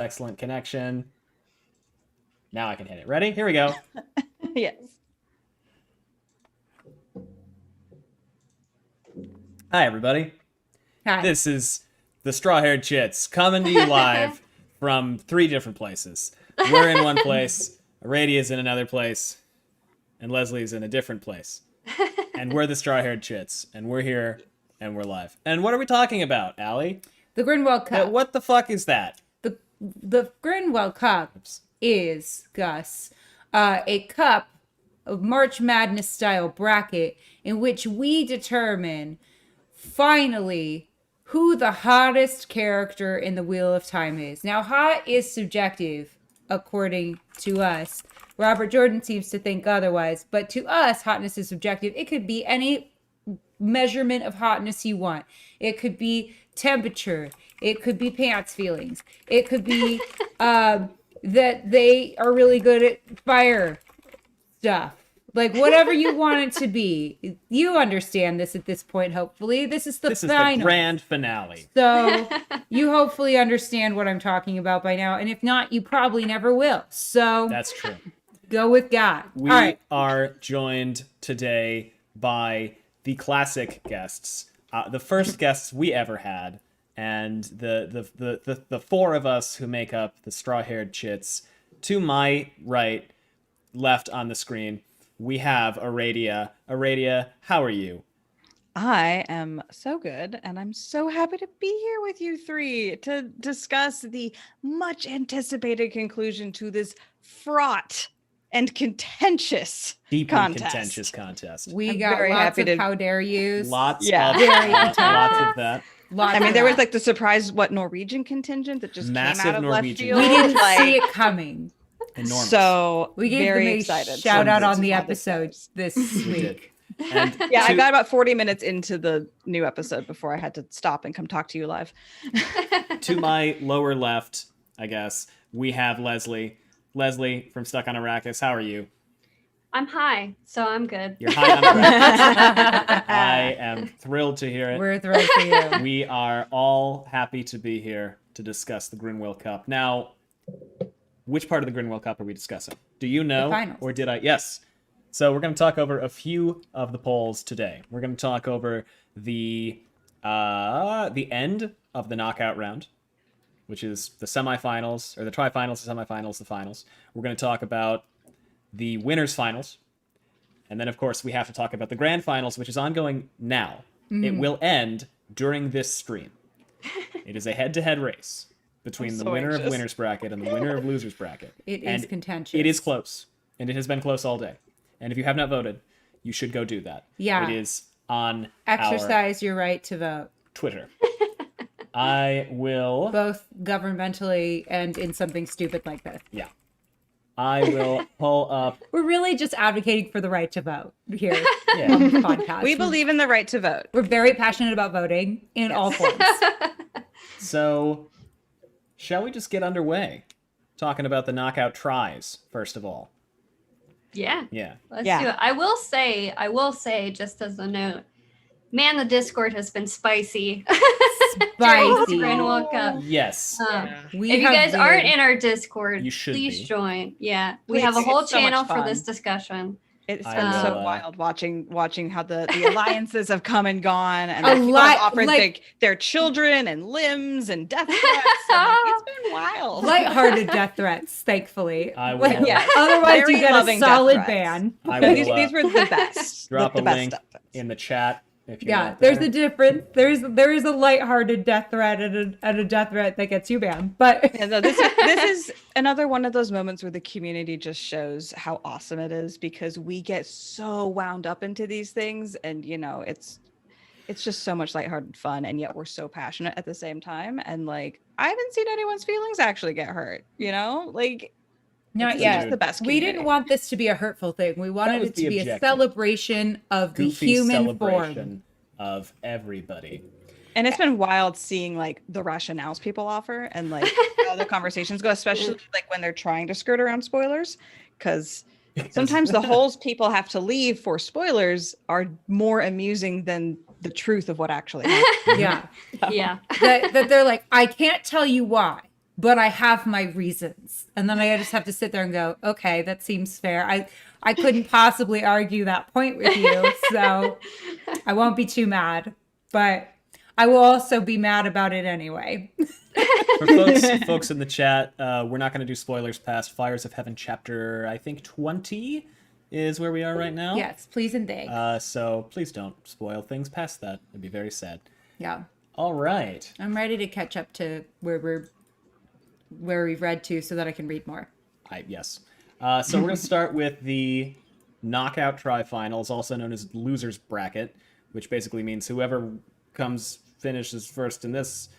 Excellent connection. Now I can hit it. Ready? Here we go. Yes. Hi, everybody. Hi. This is the Straw-Haired Chits coming to you live from 3 different places. We're in one place, Aradia's in another place, and Lesley's in a different place. And we're the Straw-Haired Chits, and we're here, and we're live. And what are we talking about, Allie? The Grinwell Cup. What the fuck is that? The Grinwell Cup is, Gus, a cup of March Madness style bracket in which we determine finally who the hottest character in the Wheel of Time is. Now, hot is subjective, according to us. Robert Jordan seems to think otherwise, but to us, hotness is subjective. It could be any measurement of hotness you want. It could be temperature. It could be pants feelings. It could be that they are really good at fire stuff. Like, whatever you want it to be. You understand this at this point, hopefully. This is the final. Is the grand finale. So you hopefully understand what I'm talking about by now. And if not, you probably never will. So That's true. go with God. We All right. are joined today by the classic guests, the first guests we ever had, and the 4 of us who make up the Straw-Haired Chits. To my right, left on the screen, we have Aradia. Aradia, how are you? I am so good, and I'm so happy to be here with you 3 to discuss the much anticipated conclusion to this fraught and contentious Deeply contest. contentious contest. We I'm got very lots happy of to- how dare yous. Lots Yeah. of Very lots of that. Lots I mean, of there was that. like the surprise, Norwegian contingent that just Massive came out of Norwegian. left We field. didn't like, see it coming. Enormous. So We gave very them a excited. shout out on to the see how this episode goes. this We did. week. And Yeah, I to- got about 40 minutes into the new episode before I had to stop and come talk to you live. to my lower left, I guess, we have Lesley. Lesley from Stuck on ARRAKIS. How are you? I'm high, so I'm good. You're high on ARRAKIS. I am thrilled to hear it. We're thrilled for you. We are all happy to be here to discuss the Grinwell Cup. Now, which part of the Grinwell Cup are we discussing? Do you know? The finals. Or did I? Yes. So we're going to talk over a few of the polls today. We're going to talk over the end of the knockout round, which is the semifinals, or the tri-finals, the semifinals, the finals. We're going to talk about the winners' finals. And then, of course, we have to talk about the grand finals, which is ongoing now. It will end during this stream. It is a head-to-head race between the so winner of anxious. winners bracket and the winner of losers bracket. It And is contentious. It is close, and it has been close all day. And if you have not voted, you should go do that. Yeah. It is on our Exercise your right to vote, Twitter. I will... both governmentally and in something stupid like this. Yeah. I will pull up... We're really just advocating for the right to vote here Yeah. on this podcast. We believe in the right to vote. We're very passionate about voting in all forms. So, shall we just get underway? Talking about the knockout tries, first of all. Yeah, Yeah. let's Yeah. do it. I will say, just as a note, man, the Discord has been spicy. Spicy. Grinwell Cup. Yes. We If you have guys aren't veered. in our Discord, You should please be. join. Yeah, we Please. have a whole It's so much channel for fun. this discussion. It's I been so will, wild watching how the alliances have come and gone, and A that people lot, have offered like- their children and limbs and death threats. And, like, it's been wild. lighthearted death threats, thankfully. I will, Like, Yeah. otherwise, Very you get a loving death solid threats. ban. I No, will these were the best. drop the a best link death threats. in the chat if you Yeah, want. there's a difference. There is a lighthearted death threat and a death threat that gets you banned. But Yeah, no, this is another one of those moments where the community just shows how awesome it is, because we get so wound up into these things, and it's just so much lighthearted fun, and yet we're so passionate at the same time. And like, I haven't seen anyone's feelings actually get hurt. Like, not it's yet. just the best. We didn't community. want this to be a hurtful thing. We wanted was it to the be a objective. celebration of the Goofy human celebration form. of everybody. And it's been wild seeing like the rationales people offer and like how the conversations go, especially like when they're trying to skirt around spoilers, because sometimes the holes people have to leave for spoilers are more amusing than the truth of what actually happened. Yeah. Yeah. that they're like, I can't tell you why, but I have my reasons. And then I just have to sit there and go, okay, that seems fair. I couldn't possibly argue that point with you, so I won't be too mad. But I will also be mad about it anyway. For folks in the chat, we're not going to do spoilers past Fires of Heaven chapter, I think 20 is where we are right now. Yes, please and thanks. So please don't spoil things past that. It'd be very sad. Yeah. All right. I'm ready to catch up to where we've read to so that I can read more. Yes. So we're going to start with the Knockout Tri-Finals, also known as Losers Bracket, which basically means whoever finishes first in this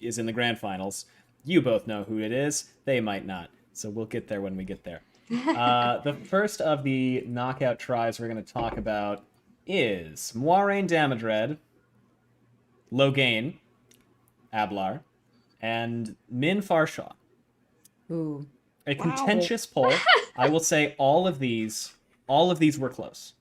is in the Grand Finals. You both know who it is. They might not. So we'll get there when we get there. The first of the Knockout Tries we're going to talk about is Moiraine Damodred, Logain, Ablar, and Min Farshaw. Ooh. A contentious poll. I will say all of these were close.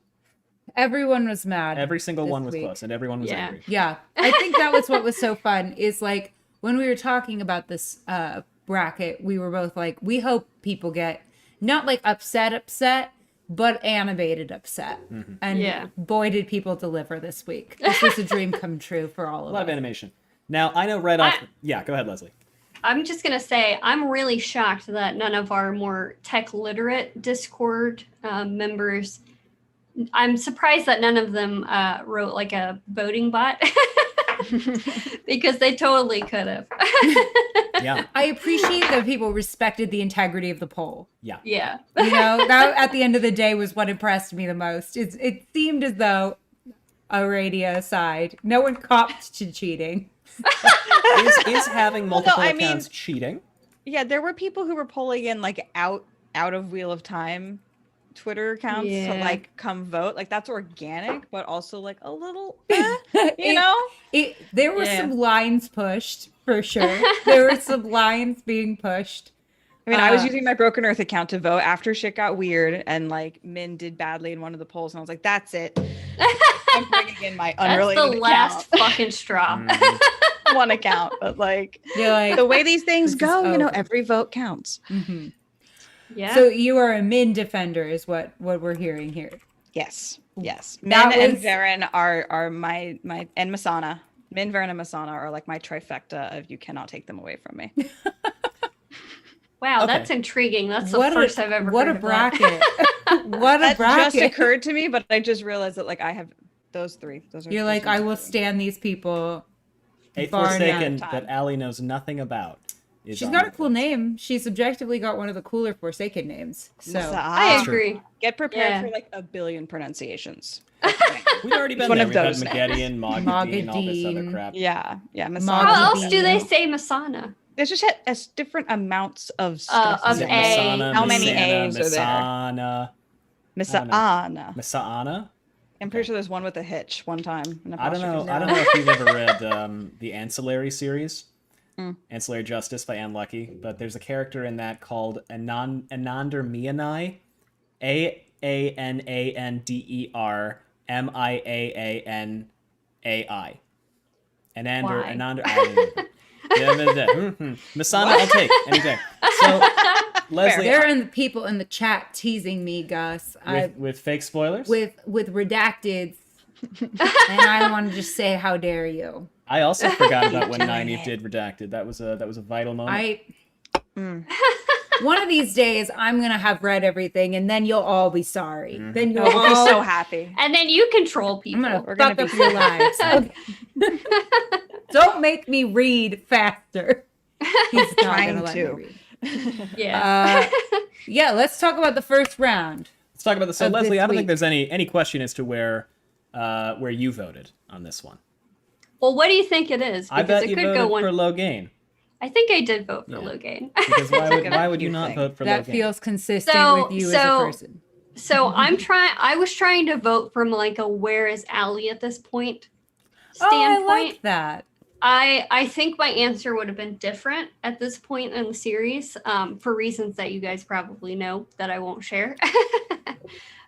Everyone was mad. Every single this one was week. close, and everyone was angry. Yeah. I think that was what was so fun is like when we were talking about this bracket, we were both like, we hope people get not like upset, but animated upset. Mm-hmm. And boy, did people deliver this week. This was a dream come true for all of us. A lot of animation. Now, I know right off... Yeah, go ahead, Lesley. I'm just going to say, I'm really shocked that none of our more tech literate Discord members, I'm surprised that none of them wrote like a voting bot because they totally could have. Yeah. I appreciate that people respected the integrity of the poll. Yeah. Yeah. You know, that at the end of the day was what impressed me the most. It seemed as though, Aradia aside, no one copped to cheating. Is having multiple I accounts mean, cheating? Yeah, there were people who were polling in like out of Wheel of Time Twitter accounts to like come vote. Like that's organic, but also like a little, you know? There were some lines pushed for sure. There were some lines being pushed. I mean, I was using my Broken Earth account to vote after shit got weird and like Min did badly in one of the polls, and I was like, that's it. I'm bringing in my unrelated That's the last fucking straw. one account, but like, like the way these things go, you know, over. every vote counts. Mm-hmm. Yeah. So you are a Min defender, is what we're hearing here. Yes. Min and Varen are my and Masana. Min, Varen, and Masana are like my trifecta of you cannot take them away from me. Wow, that's intriguing. That's the first I've ever heard. What a bracket. What a bracket. That just occurred to me, but I just realized that like I have those three. You're like, I will stand these people. A Forsaken that Allie knows nothing about. She's got a cool name. She's objectively got one of the cooler Forsaken names. So I agree. Get prepared for like a billion pronunciations. We've already been one there. of We've had those Maggedian, Mogadine, all this other crap. Yeah. Masana. How else do they say Masana? There's just as different amounts of stuff. Of A. Masana, How many Masana, A's are there? Masana. Masana. Masana? I'm pretty sure there's one with a hitch one time. I don't know if you've ever read the Ancillary series, Ancillary Justice by Anne Leckie, but there's a character in that called Anander Mianai, Anander Miaanai. Anander. Masana, I'll take any day. So, Lesley, there are the people in the chat teasing me, Gus, with fake spoilers, with redacted, and I want to just say, how dare you? I also forgot about when Nynaeve did redacted. That was a vital moment. One of these days, I'm gonna have read everything, and then you'll all be sorry. Mm-hmm. Then you'll we'll all be so happy. And then you control people. I'm gonna fuck up your lives. Okay. Don't make me read faster. He's not Trying gonna let to. me read. Yeah. Yeah, let's talk about the first round. Let's talk about this. So, Of Lesley, this I don't week. think there's any question as to where you voted on this one. Well, what do you think it is? I Because bet it you could voted go one. for Logain. I think I did vote for Logain. Because why would you not vote for That Logain? feels consistent with you as a person. So I was trying to vote from like a where is Allie at this point standpoint. Oh, I like that. I think my answer would have been different at this point in the series, for reasons that you guys probably know that I won't share.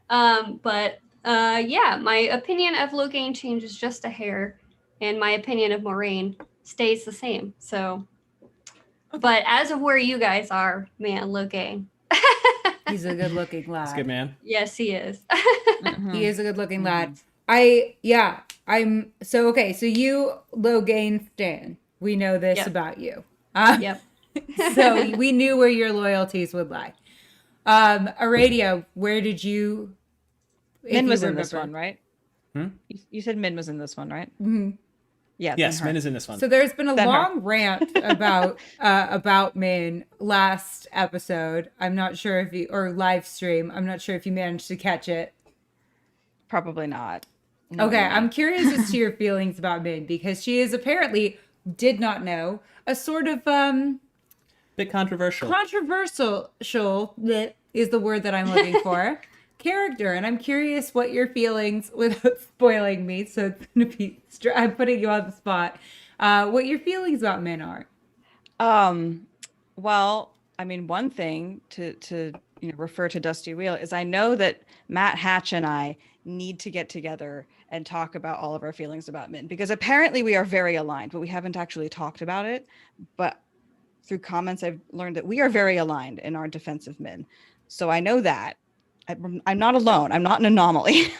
But my opinion of Logain changes just a hair, and my opinion of Moiraine stays the same. So But as of where you guys are, man, looking. He's a good looking lad. That's good, man. Yes, he is. He is a good looking lad. Mm-hmm. I'm so okay. So you, Logain Stan, we know this Yep. about you. Yep. So we knew where your loyalties would lie. Aradia, where did you? if Min you was in this remember- one, right? Hmm? You said Min was in this one, right? Mhm. Yeah. it's Yes, in her. Min is in this one. So there's been a Then her. long rant about Min last episode. I'm not sure if you or live stream. I'm not sure if you managed to catch it. Probably not. No, Okay, no. I'm curious as to your feelings about Min because she is apparently did not know a sort of Bit controversial. controversial that is the word that I'm looking for character, and I'm curious what your feelings without spoiling me. So it's gonna be I'm putting you on the spot. What your feelings about Min are? Well, I mean, one thing to refer to Dusty Wheel is I know that Matt Hatch and I need to get together and talk about all of our feelings about Min because apparently we are very aligned, but we haven't actually talked about it. But through comments, I've learned that we are very aligned in our defense of Min. So I know that I'm not alone. I'm not an anomaly.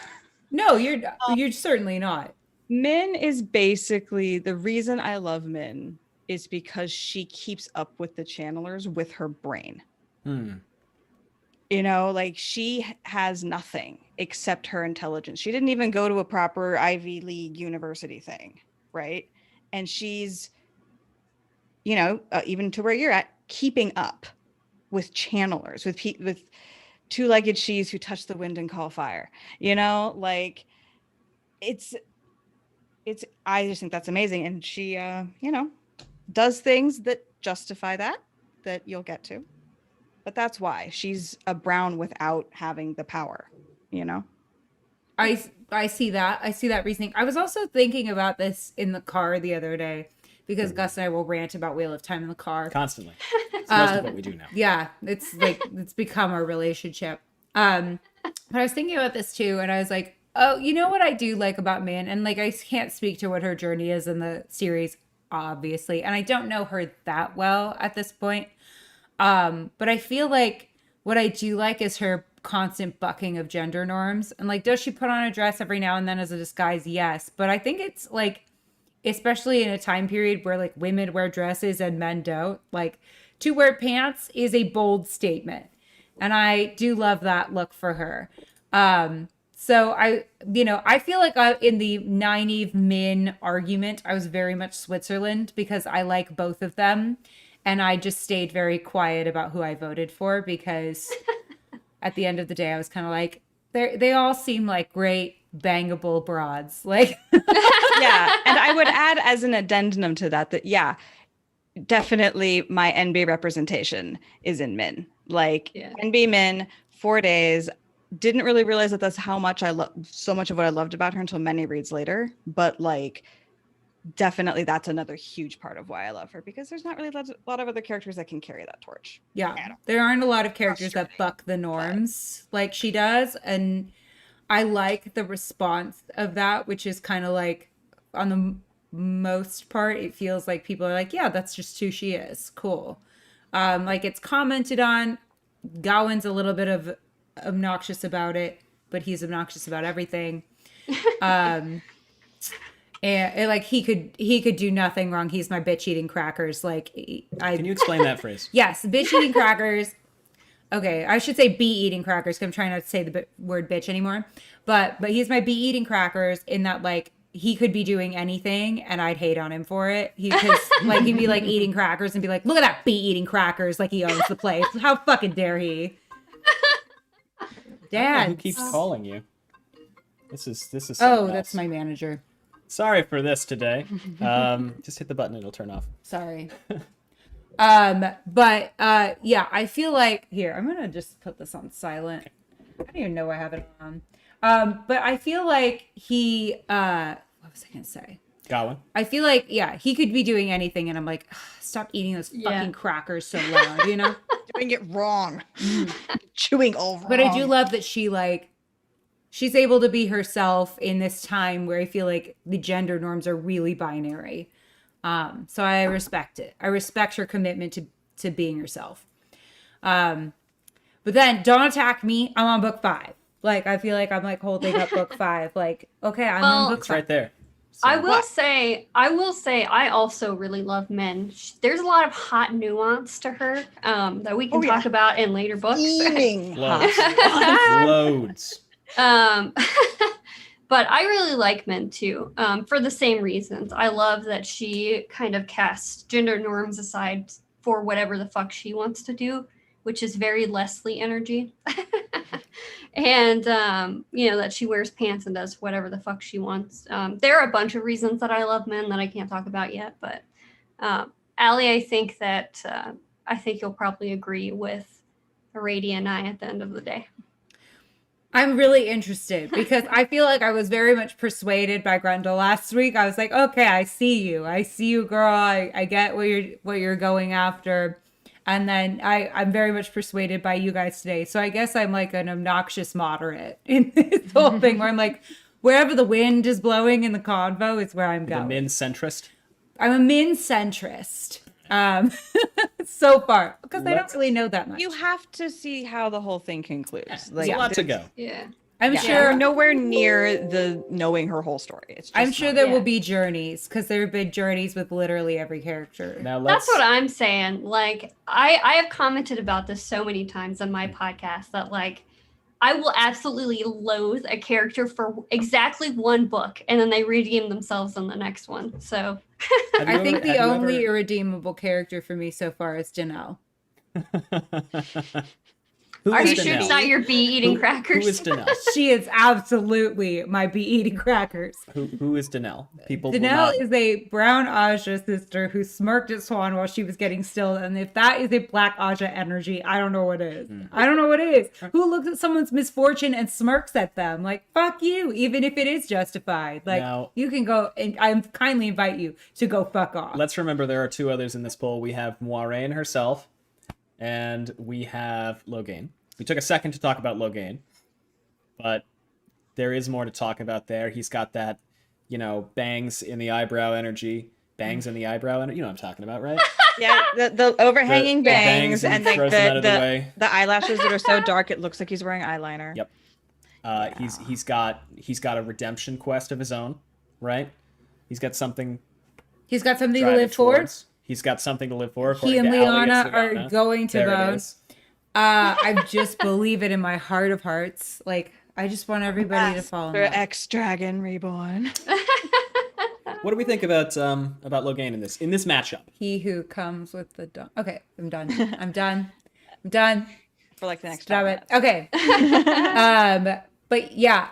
No, you're certainly not. Min is basically the reason I love Min is because she keeps up with the channelers with her brain. Hmm. Like she has nothing except her intelligence. She didn't even go to a proper Ivy League university thing, right? And she's, even to where you're at, keeping up with channelers, with two-legged she's who touch the wind and call fire. It's I just think that's amazing, and she does things that justify that you'll get to. But that's why she's a Brown without having the power, I see that. I see that reasoning. I was also thinking about this in the car the other day because Gus and I will rant about Wheel of Time in the car. Constantly. It's most of what we do now. Yeah, it's like it's become our relationship. But I was thinking about this too, and I was like, oh, you know what I do like about Min? And like I can't speak to what her journey is in the series, obviously, and I don't know her that well at this point. But I feel like what I do like is her constant bucking of gender norms. And like, does she put on a dress every now and then as a disguise? Yes. But I think it's like, especially in a time period where like women wear dresses and men don't, like to wear pants is a bold statement. And I do love that look for her. So I feel like in the Nynaeve Min argument, I was very much Switzerland because I like both of them. And I just stayed very quiet about who I voted for because at the end of the day, I was kind of like, they all seem like great bangable broads. Like, Yeah. And I would add as an addendum to that, yeah, definitely my NB representation is in Min. Like NB Min, 4 days. Didn't really realize that that's how much I love so much of what I loved about her until many reads later. But like, definitely that's another huge part of why I love her because there's not really a lot of other characters that can carry that torch. yeah, there aren't a lot of characters that buck the norms like she does. And I like the response of that, which is kind of like on the most part, it feels like people are like, yeah, that's just who she is. Cool. Like it's commented on. Gawain's a little bit of obnoxious about it, but he's obnoxious about everything. And like he could do nothing wrong. He's my bitch eating crackers. Like Can you explain that phrase? Yes, bitch eating crackers. Okay, I should say bee eating crackers because I'm trying not to say the word bitch anymore. But he's my bee eating crackers in that like he could be doing anything and I'd hate on him for it. Because like he'd be like eating crackers and be like, look at that bee eating crackers like he owns the place. How fucking dare he? Dad. Who keeps calling you? This is Oh, something that's else. my manager. Sorry for this today. Just hit the button, it'll turn off. Sorry. But yeah, I feel like here, I'm gonna just put this on silent. I don't even know I have it on. But I feel like he what was I gonna say? Gawain. I feel like, yeah, he could be doing anything and I'm like, stop eating those fucking crackers so loud, you know? Doing it wrong. Chewing over. But I do love that she's able to be herself in this time where I feel like the gender norms are really binary. So I respect it. I respect her commitment to being herself. But then don't attack me. I'm on book 5. Like, I feel like I'm like holding up book 5. Like, okay, I'm on book It's 5. right there. So, I will say, I also really love Min. There's a lot of hot nuance to her that we can talk about in later books. Steaming Loads. hot. Loads. But I really like Min too, for the same reasons. I love that she kind of casts gender norms aside for whatever the fuck she wants to do, which is very Lesley energy. And that she wears pants and does whatever the fuck she wants. There are a bunch of reasons that I love Min that I can't talk about yet, but Allie, I think you'll probably agree with Aradia and I at the end of the day. I'm really interested because I feel like I was very much persuaded by Grendel last week. I was like, okay, I see you, girl. I get what you're going after. And then I'm very much persuaded by you guys today. So I guess I'm like an obnoxious moderate in this whole thing where I'm like, wherever the wind is blowing in the convo is where I'm going. The Min centrist. I'm a Min centrist. So far, because I don't really know that much. You have to see how the whole thing concludes. There's a lot to go. Yeah. I'm Yeah, sure we're nowhere near the knowing her whole story. It's just I'm sure not there yet. will be journeys because there have been journeys with literally every character. Now That's what I'm saying. Like, I have commented about this so many times on my podcast that, like, I will absolutely loathe a character for exactly one book, and then they redeem themselves in the next one. So I think the only irredeemable character for me so far is Janelle. are you is sure it's Danelle? not your bee eating crackers? Who is Danelle? She is absolutely my bee eating crackers. Who is Danelle? People will Danelle not- is a brown Aja sister who smirked at Swan while she was getting stilled. And if that is a black Aja energy, I don't know what is. I don't know what it is. Who looks at someone's misfortune and smirks at them? Like, fuck you, even if it is justified. Like, Now- you can go, and I kindly invite you to go fuck off. Let's remember there are 2 others in this poll. We have Moiraine herself, and we have Logain. We took a second to talk about Logain, but there is more to talk about there. He's got that, bangs in the eyebrow energy. Bangs in the eyebrow energy. You know what I'm talking about, right? Yeah, the overhanging The bangs and and he like throws them out of the way. the eyelashes that are so dark it looks like he's wearing eyeliner. Yep. He's got a redemption quest of his own, right? He's got something He's got something to driving live for. towards. He's got something to live for. He and according to Ali Liana and are Savannah. going to There it vote. is. I just believe it in my heart of hearts. Like, I just want everybody to follow For me. X Dragon Reborn. What do we think about Logain in this matchup? He who comes with the dawn. Okay, I'm done. I'm done. For like the next Stop 5 it. minutes. Okay. But yeah,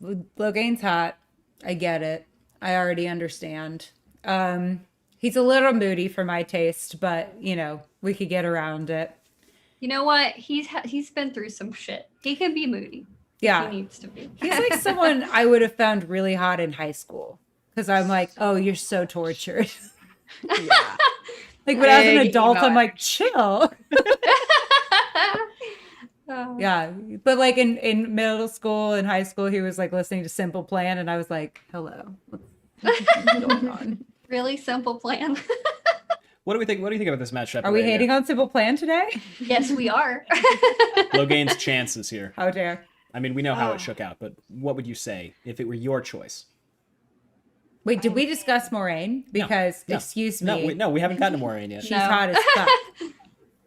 Logain's hot. I get it. I already understand. He's a little moody for my taste, but we could get around it. You know what? He's been through some shit. He can be moody. Yeah. He needs to be. He's like someone I would have found really hot in high school. Because I'm like, oh, you're so tortured. Yeah. Like, but as an Big adult, emo. I'm like, chill. Oh. Yeah. But like in middle school and high school, he was like listening to Simple Plan. And I was like, hello. What's going on? Really simple plan. What do we think? What do you think about this matchup? Are we hating on Simple Plan today? Yes, we are. Logain's chances here? How dare. I mean, we know how it shook out, but what would you say if it were your choice? Wait, did we discuss Moraine? Because, No. excuse me, No, we haven't gotten to Moiraine yet. she's No. hot as fuck.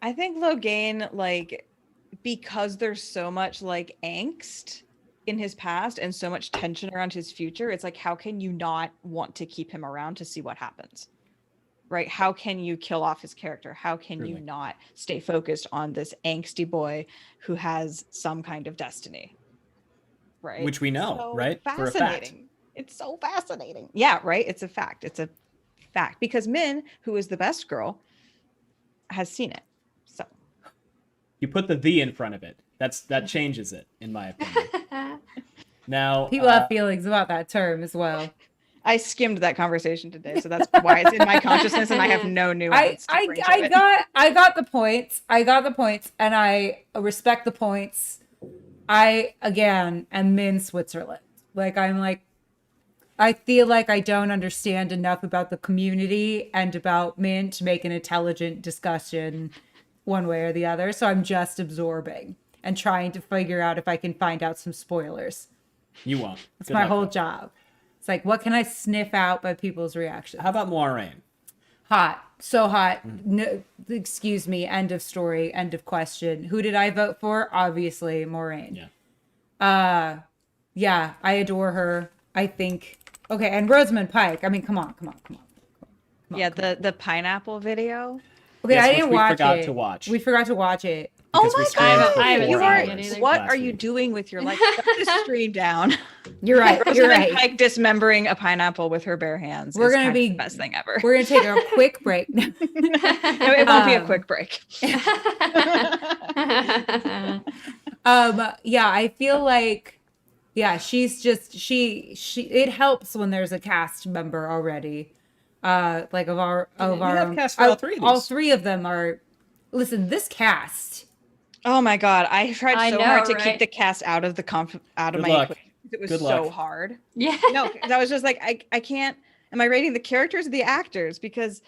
I think Logain, like, because there's so much like angst in his past and so much tension around his future, it's like, how can you not want to keep him around to see what happens? Right? How can you kill off his character? How can you Truly. not stay focused on this angsty boy who has some kind of destiny? Right? Which we know, So right? For a fact. Fascinating. It's so fascinating. Yeah, right? It's a fact. It's a fact. Because Min, who is the best girl, has seen it. So You put the in front of it. That changes it, in my opinion. Now, People have feelings about that term as well. I skimmed that conversation today, so that's why it's in my consciousness, and I have no nuance. to bring to it. I got the points. And I respect the points. I again am in Switzerland. Like I'm like, I feel like I don't understand enough about the community and about Mint to make an intelligent discussion one way or the other. So I'm just absorbing and trying to figure out if I can find out some spoilers. You won't. That's Good my luck, whole though. job. It's like, what can I sniff out by people's reactions? How about Moiraine? Hot. So hot. No, excuse me. End of story. End of question. Who did I vote for? Obviously, Moiraine. Yeah. Yeah, I adore her. I think. Okay, and Rosamund Pike. I mean, come on. Yeah, the pineapple video. Okay, Yes, I which didn't we watch forgot it. to watch. We forgot to watch it. Because we streamed for I haven't 4 seen hours it either. What last are you week. doing with your life? Shut this stream down. You're right. You're Rosamund right. Pike dismembering a pineapple with her bare hands. We're is gonna kind of be- the best thing ever. We're gonna take a quick break. No, it won't be a Um, quick break. Yeah, I feel like, yeah, she's just she. It helps when there's a cast member already. Like of our You have cast for all 3 of these. All 3 of them are. Listen, this cast. Oh my god, I tried I so know, hard to right? keep the cast out of the out of Good my luck. equation. It was Good so luck. hard. Yeah. No, 'cause I was just like, I can't. Am I rating the characters or the actors? Because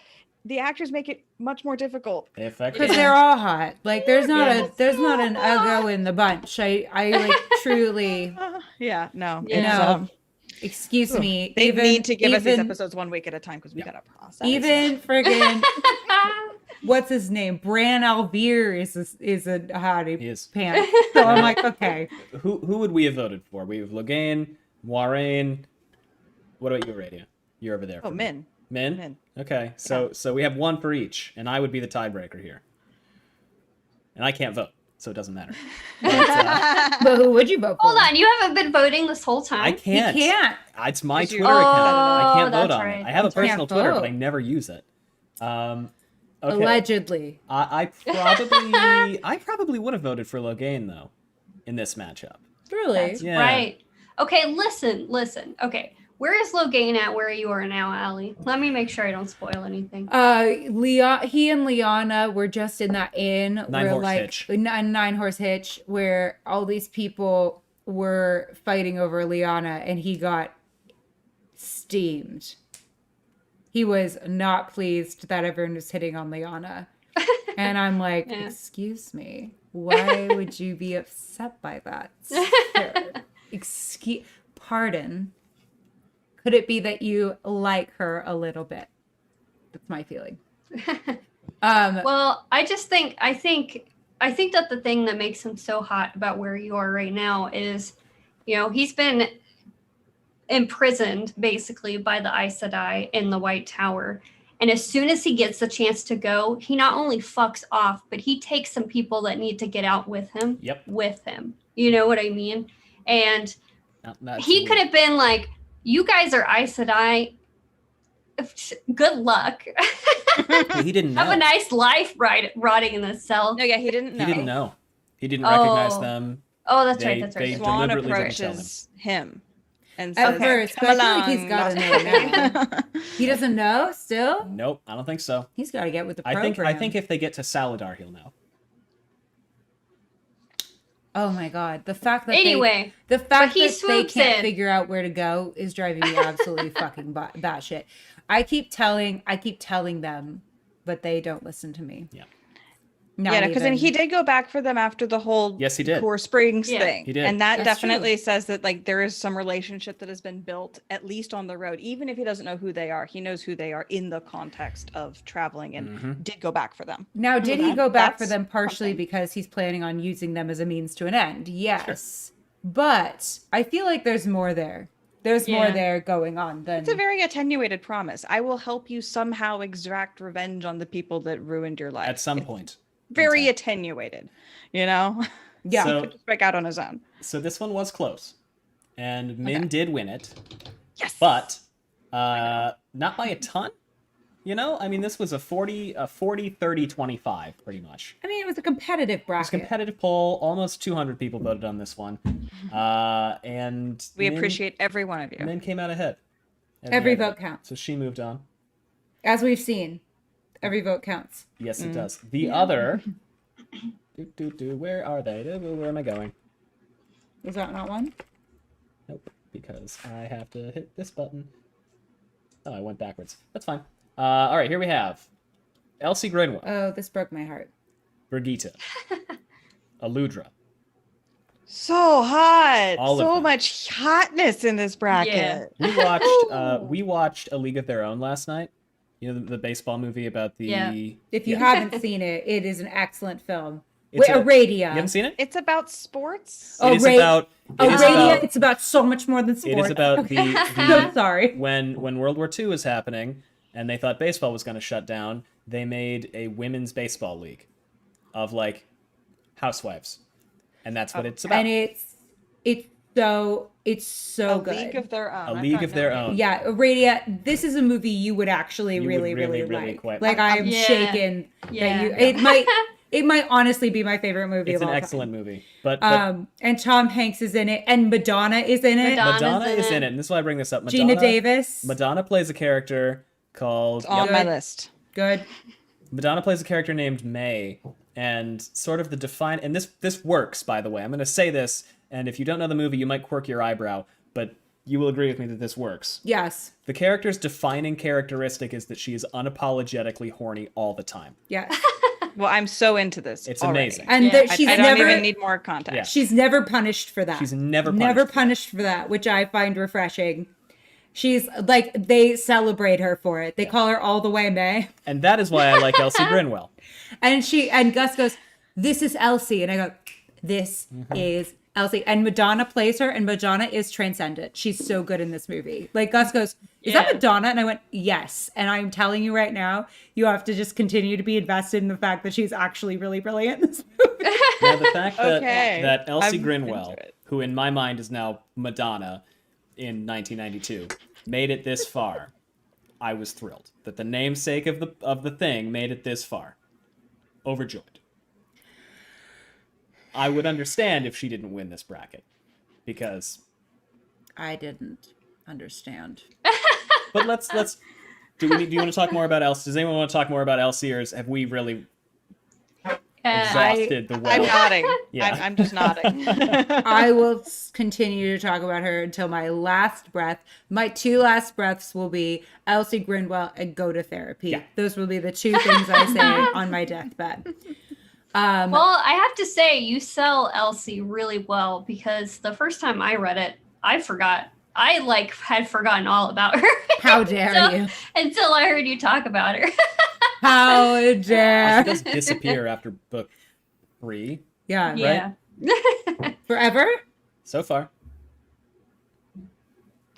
the actors make it much more difficult. They affect Because it. they're all hot. Like there's not Yeah. there's not an uggo in the bunch. I like truly. Yeah, no, Yeah. it's, No. Excuse me. they even, need to give us these even- episodes 1 week at a time because we gotta process. Even friggin' what's his name? Bran Alvear is a hottie He is. pants. So I'm like, okay. Who would we have voted for? We have Logain, Moiraine. What about you, Aradia? You're over there. Oh, for me. Min. Min? Min. Okay, so we have 1 for each, and I would be the tiebreaker here. And I can't vote, so it doesn't matter. But, But who would you vote for? Hold on, you haven't been voting this whole time. I can't. You can't. It's my 'Cause you- Twitter account. I Oh, can't vote that's on right. it. I have a You can't personal Twitter, but vote. I never use it. Okay. Allegedly. I probably would have voted for Logain though, in this matchup. Really? That's Yeah. right. Okay, listen. Okay, where is Logain at where you are now, Allie? Let me make sure I don't spoil anything. He and Liana were just in that inn Nine where horse like hitch. a 9-horse hitch where all these people were fighting over Liana and he got steamed. He was not pleased that everyone was hitting on Liana. And I'm like, Yeah. excuse me, why would you be upset by that? Sir? Pardon. Could it be that you like her a little bit? That's my feeling. Well, I think that the thing that makes him so hot about where you are right now is, he's been imprisoned basically by the Aes Sedai in the White Tower. And as soon as he gets the chance to go, he not only fucks off, but he takes some people that need to get out with him. Yep. With him. You know what I mean? And That's he weird. could have been like, you guys are Aes Sedai. Good luck. He didn't know. Have a nice life rotting in this cell. No, yeah, he didn't know. He didn't know. He didn't recognize Oh. them. Oh, that's They- right. That's they right. Swan deliberately didn't tell approaches him and At says, first, "Come but I feel like he's along, gotta Master." know He doesn't know still? Nope, I don't think so. He's got to get with the I program. think if they get to Saladar, he'll know. Oh my god, the fact that Anyway, the fact he that they swoops can't in. figure out where to go is driving me absolutely fucking batshit. I keep telling them, but they don't listen to me. Yeah. Not Because then even. he did go back for them after the whole Yes, he did. Core Springs Yeah. thing. He did. And that That's definitely says that like there is some relationship that has been built at least on the road. Even if he doesn't know who they are, he knows who they are in the context of traveling and Mhm. did go back for them. Now, did he go back for That's them partially something. because he's planning on using them as a means to an end? Yes. But I feel like there's more there. There's more Yeah. there going on than It's a very attenuated promise. I will help you somehow extract revenge on the people that ruined your life. At some It's point. very Okay. attenuated, you know? yeah. So- He could just break out on his own. So this one was close. And Min did win it. Yes. But not by a ton. I mean, this was a 40, 30, 25, pretty much. I mean, it was a competitive It was bracket. a competitive poll. Almost 200 people voted on this one. And we Min- appreciate every one of you. Min came out ahead. at the Every end of vote it. counts. So she moved on. As we've seen, every vote counts. Yes, it does. The other... Where are they? Where am I going? Was that not one? Nope. because I have to hit this button. Oh, I went backwards. That's fine. All right, here we have Elsie Grinwell, Oh, this broke my heart. Brigitte, Aludra. So hot. All of So them. much hotness in this bracket. Yeah. We watched A League of Their Own last night. You know, the baseball movie about the... Yeah. If you haven't seen it, it is an excellent film. It's Wait, a- Aradia. You haven't seen it? It's about sports. Oh, It is Ra- about... It is Aradia, about, it's about so much more than it sports. is about So the sorry. when World War II was happening and they thought baseball was going to shut down, they made a women's baseball league of, like, housewives. And that's what it's about. And it's so A good. League of Their Own. A I've League got of no Their idea. Own. Yeah, Aradia, this is a movie you would actually You would really, really, really really like. quite Like like. I'm Yeah. shaken Yeah. that it might honestly be my favorite movie It's of an all excellent time. movie. But And Tom Hanks is in it, and Madonna is in it. Madonna- Madonna is in it, and this is why I bring this up. Gina Davis. Madonna plays a character called... It's on Good. my list. Good. Madonna plays a character named May, and sort of the define... And this works, by the way. I'm going to say this, and if you don't know the movie, you might quirk your eyebrow, but you will agree with me that this works. Yes. The character's defining characteristic is that she is unapologetically horny all the time. Yes. Well, I'm so into this. It's already. amazing. And Yeah. that I, she's I don't never even need more context. Yeah. she's never punished for that. She's never never punished punished for that, which I find refreshing. She's like they celebrate her for it. They call her all the way May. And that is why I like Elsie Grinwell. And Gus goes, "This is Elsie," and I go, "This is Elsie." And Madonna plays her, and Madonna is transcendent. She's so good in this movie. Like Gus goes, "Is that Yeah. Madonna?" And I went, "Yes." And I'm telling you right now, you have to just continue to be invested in the fact that she's actually really brilliant in this movie. Now, the fact that, Okay. that Elsie I'm Grinwell, into it. who in my mind is now Madonna in 1992, made it this far, I was thrilled. That the namesake of the thing made it this far. Overjoyed. I would understand if she didn't win this bracket. Because... I didn't understand. But let's do you want to talk more about Elsie? Does anyone want to talk more about Elsie, or have we really exhausted the I'm well? nodding. Yeah. I'm just nodding. I will continue to talk about her until my last breath. My two last breaths will be Elsie Grinwell and go to therapy. Yeah. Those will be the two things I say on my deathbed. Well, I have to say, you sell Elsie really well because the first time I read it, I had forgotten all about her. How dare you? Until I heard you talk about her. How She dare? does disappear after book 3 Yeah. Yeah. Forever? so far.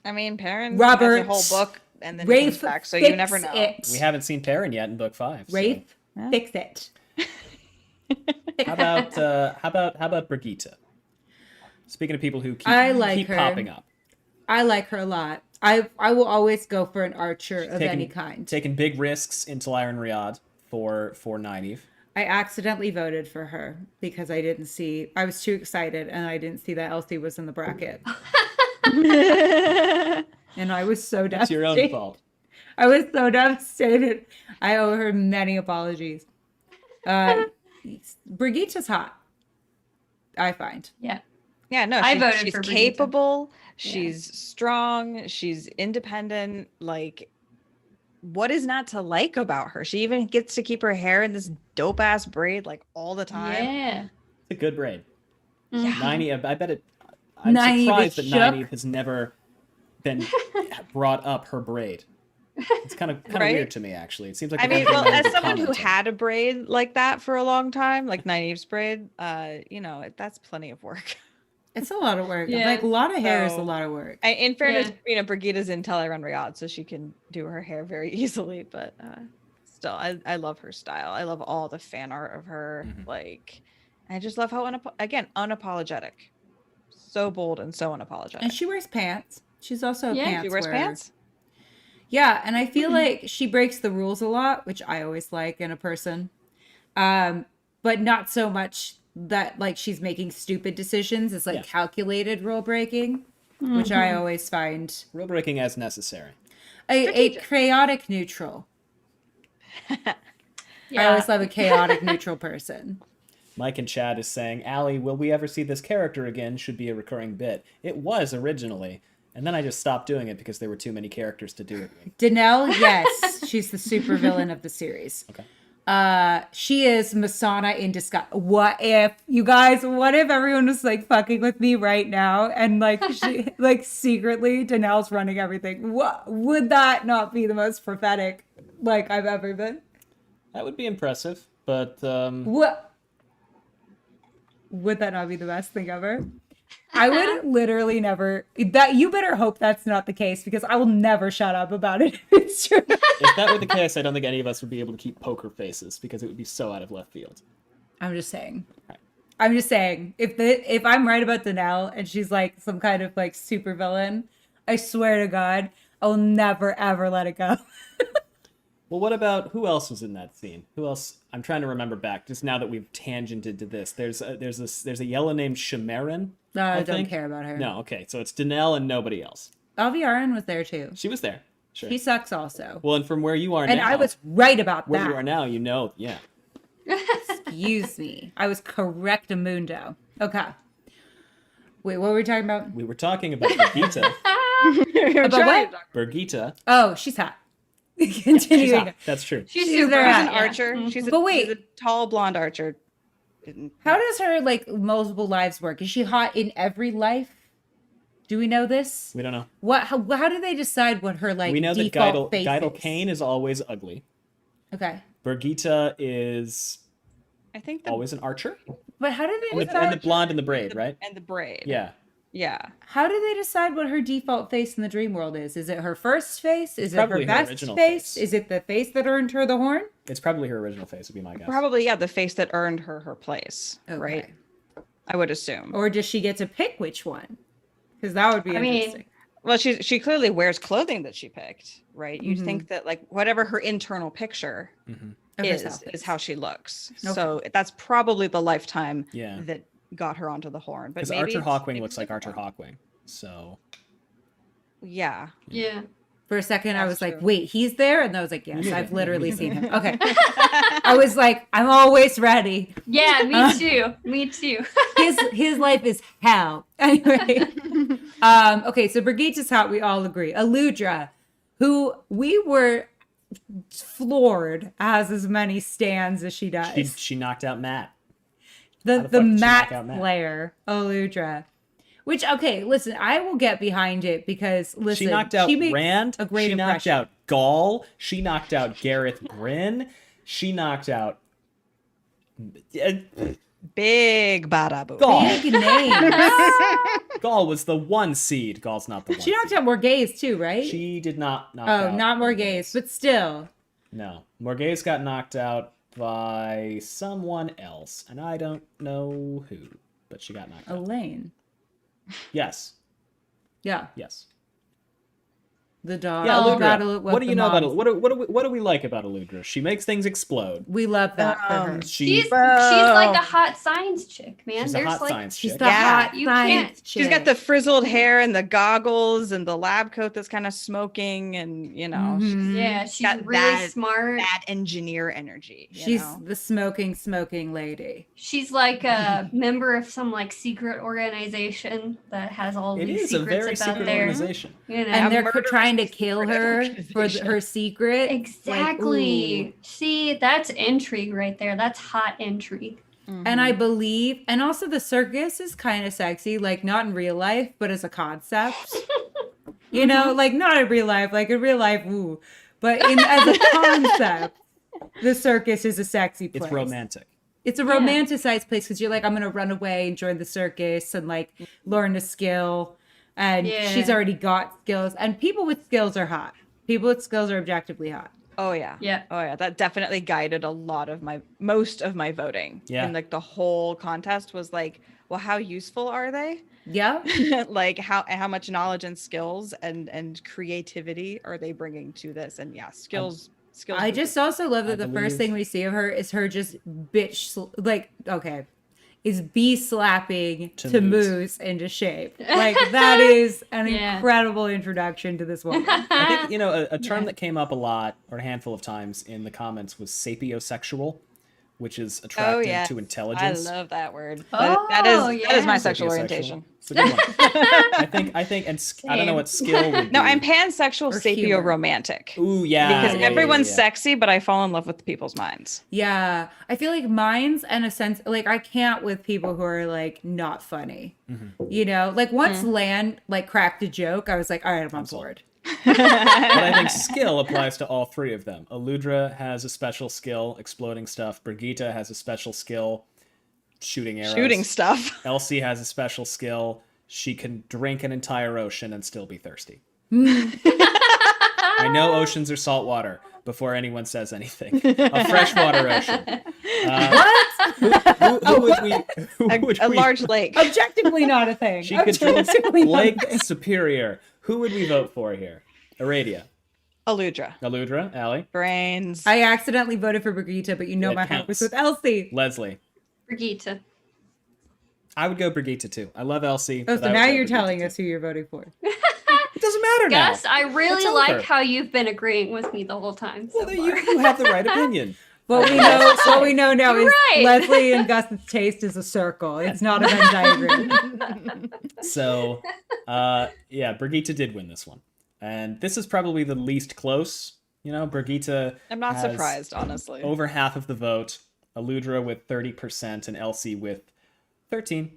I mean, Perrin Robert, has a whole book and then he comes Rafe, back, so you fix never know. it. We haven't seen Perrin yet in book 5. so- Rafe, Yeah. fix it. How about Brigitte? Speaking of people who keep, I like keep her. popping up, I like her a lot. I will always go for an archer of taking, any kind. taking big risks into Iron Riyadh for Nynaeve. I accidentally voted for her because I was too excited and I didn't see that Elsie was in the bracket. And I was so It's devastated. your own fault. I was so devastated. I owe her many apologies. Brigitte's hot, I find. Yeah. Yeah, no, I voted she's for Brigitte. capable. She's strong. She's independent. Like, what is not to like about her? She even gets to keep her hair in this dope ass braid like all the time. Yeah. It's a good braid. Mhm. Nynaeve, I bet it. I'm Nynaeve surprised that is Nynaeve shook. has never been brought up her braid. It's kind of Right? weird to me, actually. It seems like I the mean, kind of well, thing I as would someone who comment on. had a braid like that for a long time, like Nynaeve's braid, that's plenty of work. It's a lot of work. Yeah. Like a lot of hair is a So- lot of work. In fairness, Yeah. Brigitta's in Teleron Riyadh, so she can do her hair very easily. But still, I love her style. I love all the fan art of her. Mhm. Like, I just love how unapologetic, so bold and so unapologetic. And she wears pants. She's also a Yeah, she pants She wears wearer. pants. Yeah, and I feel like she breaks the rules a lot, which I always like in a person. But not so much that like she's making stupid decisions. It's like Yeah. calculated rule breaking, which I always find Rule breaking as necessary. a Strategic. chaotic neutral. I Yeah. always love a chaotic neutral person. Mike and Chad is saying, Allie, will we ever see this character again? Should be a recurring bit. It was originally. And then I just stopped doing it because there were too many characters to do it with. Danelle, yes, she's the supervillain of the series. Okay. She is Masana in disguise. What if everyone was like fucking with me right now and like she like secretly Danelle's running everything? What would that not be the most prophetic like I've ever been? That would be impressive, but What would that not be the best thing ever? I would literally never that you better hope that's not the case because I will never shut up about it if it's true. if that were the case, I don't think any of us would be able to keep poker faces because it would be so out of left field. I'm just saying. Right. I'm just saying. If I'm right about Danelle and she's like some kind of like super villain, I swear to God, I'll never ever let it go. Well, what about who else was in that scene? Who else? I'm trying to remember back. Just now that we've tangented to this, there's a yellow named Shimmerin. I don't think. care about her. No, okay, so it's Danelle and nobody else. Aviarin was there too. She was there. Sure. He sucks also. Well, and from where you are And now, I was right about where that. you are now, you know, yeah. Excuse me. I was correctamundo. Okay. Wait, what were we talking about? We were talking about Birgitta. About what? Birgitta. Oh, she's hot. She's Continuing. hot. That's true. She's She's super there. She's hot, an yeah. archer. Mhm. She's But wait. a tall blonde archer. How does her like multiple lives work? Is she hot in every life? Do we know this? We don't know. How do they decide what her like We know that default face Geidel is? Kane is always ugly. Okay. Birgitta is I think always an archer. But how do they And decide the blonde and the braid, right? and the braid. Yeah. Yeah. how do they decide what her default face in the dream world is? Is it her first face? Is it Probably her her best original face? face. Is it the face that earned her the horn? It's probably her original face, would be my guess. Probably, yeah, the face that earned her her place. Right. Okay. I would assume. Or does she get to pick which one? Because that would be I mean, interesting. Well, she clearly wears clothing that she picked, right? You'd Mhm. think that like whatever her internal picture Of is herself is how she looks. Okay. So that's probably the lifetime Yeah. that got her onto the horn. But Because maybe Archer it's- Hawkwing maybe looks it's like different. Archer Hawkwing. So Yeah. Yeah. For a second, I That's was like, true. wait, he's there? And I was like, yes, Yeah. I've literally seen him. Okay. I was like, I'm always ready. Yeah, me too. Me too. His life is hell. Anyway. Okay, so Brigitta's hot, we all agree. Aludra, who we were floored, has as many stands as she does. she knocked out Matt. the how the fuck did she knock Matt out Matt? player, Aludra. Which, okay, listen, I will get behind it because, listen, She knocked out makes Rand. a great She knocked impression. out Gaul. She knocked out Gareth Bryn. She knocked out Big bada boo. Gaul. Big names. Gaul was the one seed. Gaul's not the one. She knocked seed. out Morgaze too, right? She did not knock out. Oh, not Morgaze, but still. No, Morgaze got knocked out by someone else, and I don't know who, but she got knocked out. Elaine. Yes, Yeah. yes. The dog. Yeah, Oh, Aludra. Battle What do with you the know about moms. what do we like about Aludra? She makes things explode. We love that for her. She's like a hot science chick, man. She's a There's hot like science She's chick. the Yeah. hot You science can't- She's got chick. the frizzled hair and the goggles and the lab coat that's kind of smoking and Mhm. yeah, she's got really that- smart. that engineer energy. you She's know? the smoking lady. She's like a member of some like secret organization that has all It these is a secrets very about secret their, organization. you know. And they're murderous trying to kill secret her for organization. her secret. Exactly. Like, ooh. See, that's intrigue right there. That's hot intrigue. And I believe, and also the circus is kind of sexy, like not in real life, but as a concept. You know, like not in real life, like in real life, woo. But as a concept, the circus is a sexy place. It's romantic. It's a Yeah. romanticized place because you're like, I'm gonna run away and join the circus and like learn a skill. And Yeah. she's already got skills. And people with skills are hot. People with skills are objectively hot. Oh yeah. Yeah. Oh yeah. That definitely guided most of my voting. Yeah. And like the whole contest was like, well, how useful are they? Yeah. Like how much knowledge and skills and creativity are they bringing to this? And yeah, skills. I just also love that I the believe- first thing we see of her is her just is bee slapping To to Moose. Moose into shape. Like that is an Yeah. incredible introduction to this woman. I think, you know, a term that came up a lot or a handful of times in the comments was sapiosexual, which is attracted yes. to intelligence. I love that word. Oh, that is my yeah. sexual Sapiosexual. orientation. It's a good one. I think, and I don't know what skill would No, be. I'm pansexual, Or humor. sapio-romantic. Ooh, yeah. Because yeah, everyone's yeah. sexy, but I fall in love with people's minds. Yeah, I feel like mine's in a sense like I can't with people who are like not funny. You know, like once Lan like cracked a joke, I was like, all right, I'm on sold. board. But I think skill applies to all three of them. Aludra has a special skill, exploding stuff. Brigitte has a special skill, shooting arrows. Shooting stuff. Elsie has a special skill. She can drink an entire ocean and still be thirsty. I know oceans are salt water before anyone says anything. A freshwater ocean. Who would we? A large lake. Objectively not a thing. She could drink Objectively not a Lake thing. Superior. Who would we vote for here? Aradia. Aludra. Aludra. Allie. Brains. I accidentally voted for Brigitte, but you know It my heart was counts. with Elsie. Leslie. Brigitte. I would go Brigitte too. I love Elsie. Oh, but so I would now go you're Brigitte telling too. us who you're voting for. It doesn't matter now. Gus, I really It's like over. how you've been agreeing with me the whole time so Well, then far. you have the right opinion. What we know now You're is right. Leslie and Gus's taste is a circle. It's not a Venn diagram. So, yeah, Brigitte did win this one. And this is probably the least close. You know, Brigitte I'm not has surprised, honestly. over half of the vote. Aludra with 30% and Elsie with 13.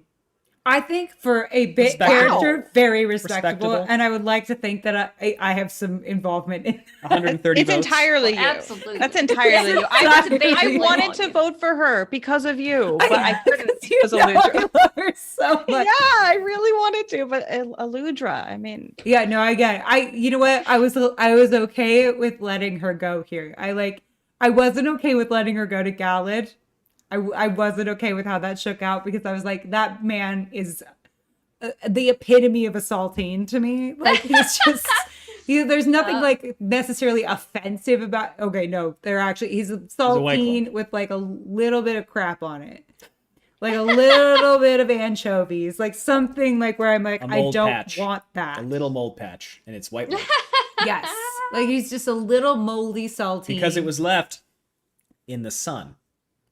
I think for a bit Respectable. character, very respectable, Respectable. and I would like to think that I have some involvement in 130 It's votes. entirely you. Absolutely. That's entirely you. Exactly. I wanted All to you. vote for her because of you, but I couldn't You because know Aludra. I love her so much. Yeah, I really wanted to, but Aludra, I mean, Yeah, no, I get it. You know what? I was okay with letting her go here. I wasn't okay with letting her go to Galad. I wasn't okay with how that shook out because I was like, that man is the epitome of a saltine to me. Like he's just, there's nothing like necessarily offensive about. Okay, no, he's a white saltine with like a little bit of crap on it. Like a little bit of anchovies, like something like where I'm like, A I mold don't patch. want that. A little mold patch, and it's white mold. Yes. Like he's just a little moldy saltine. Because it was left in the sun.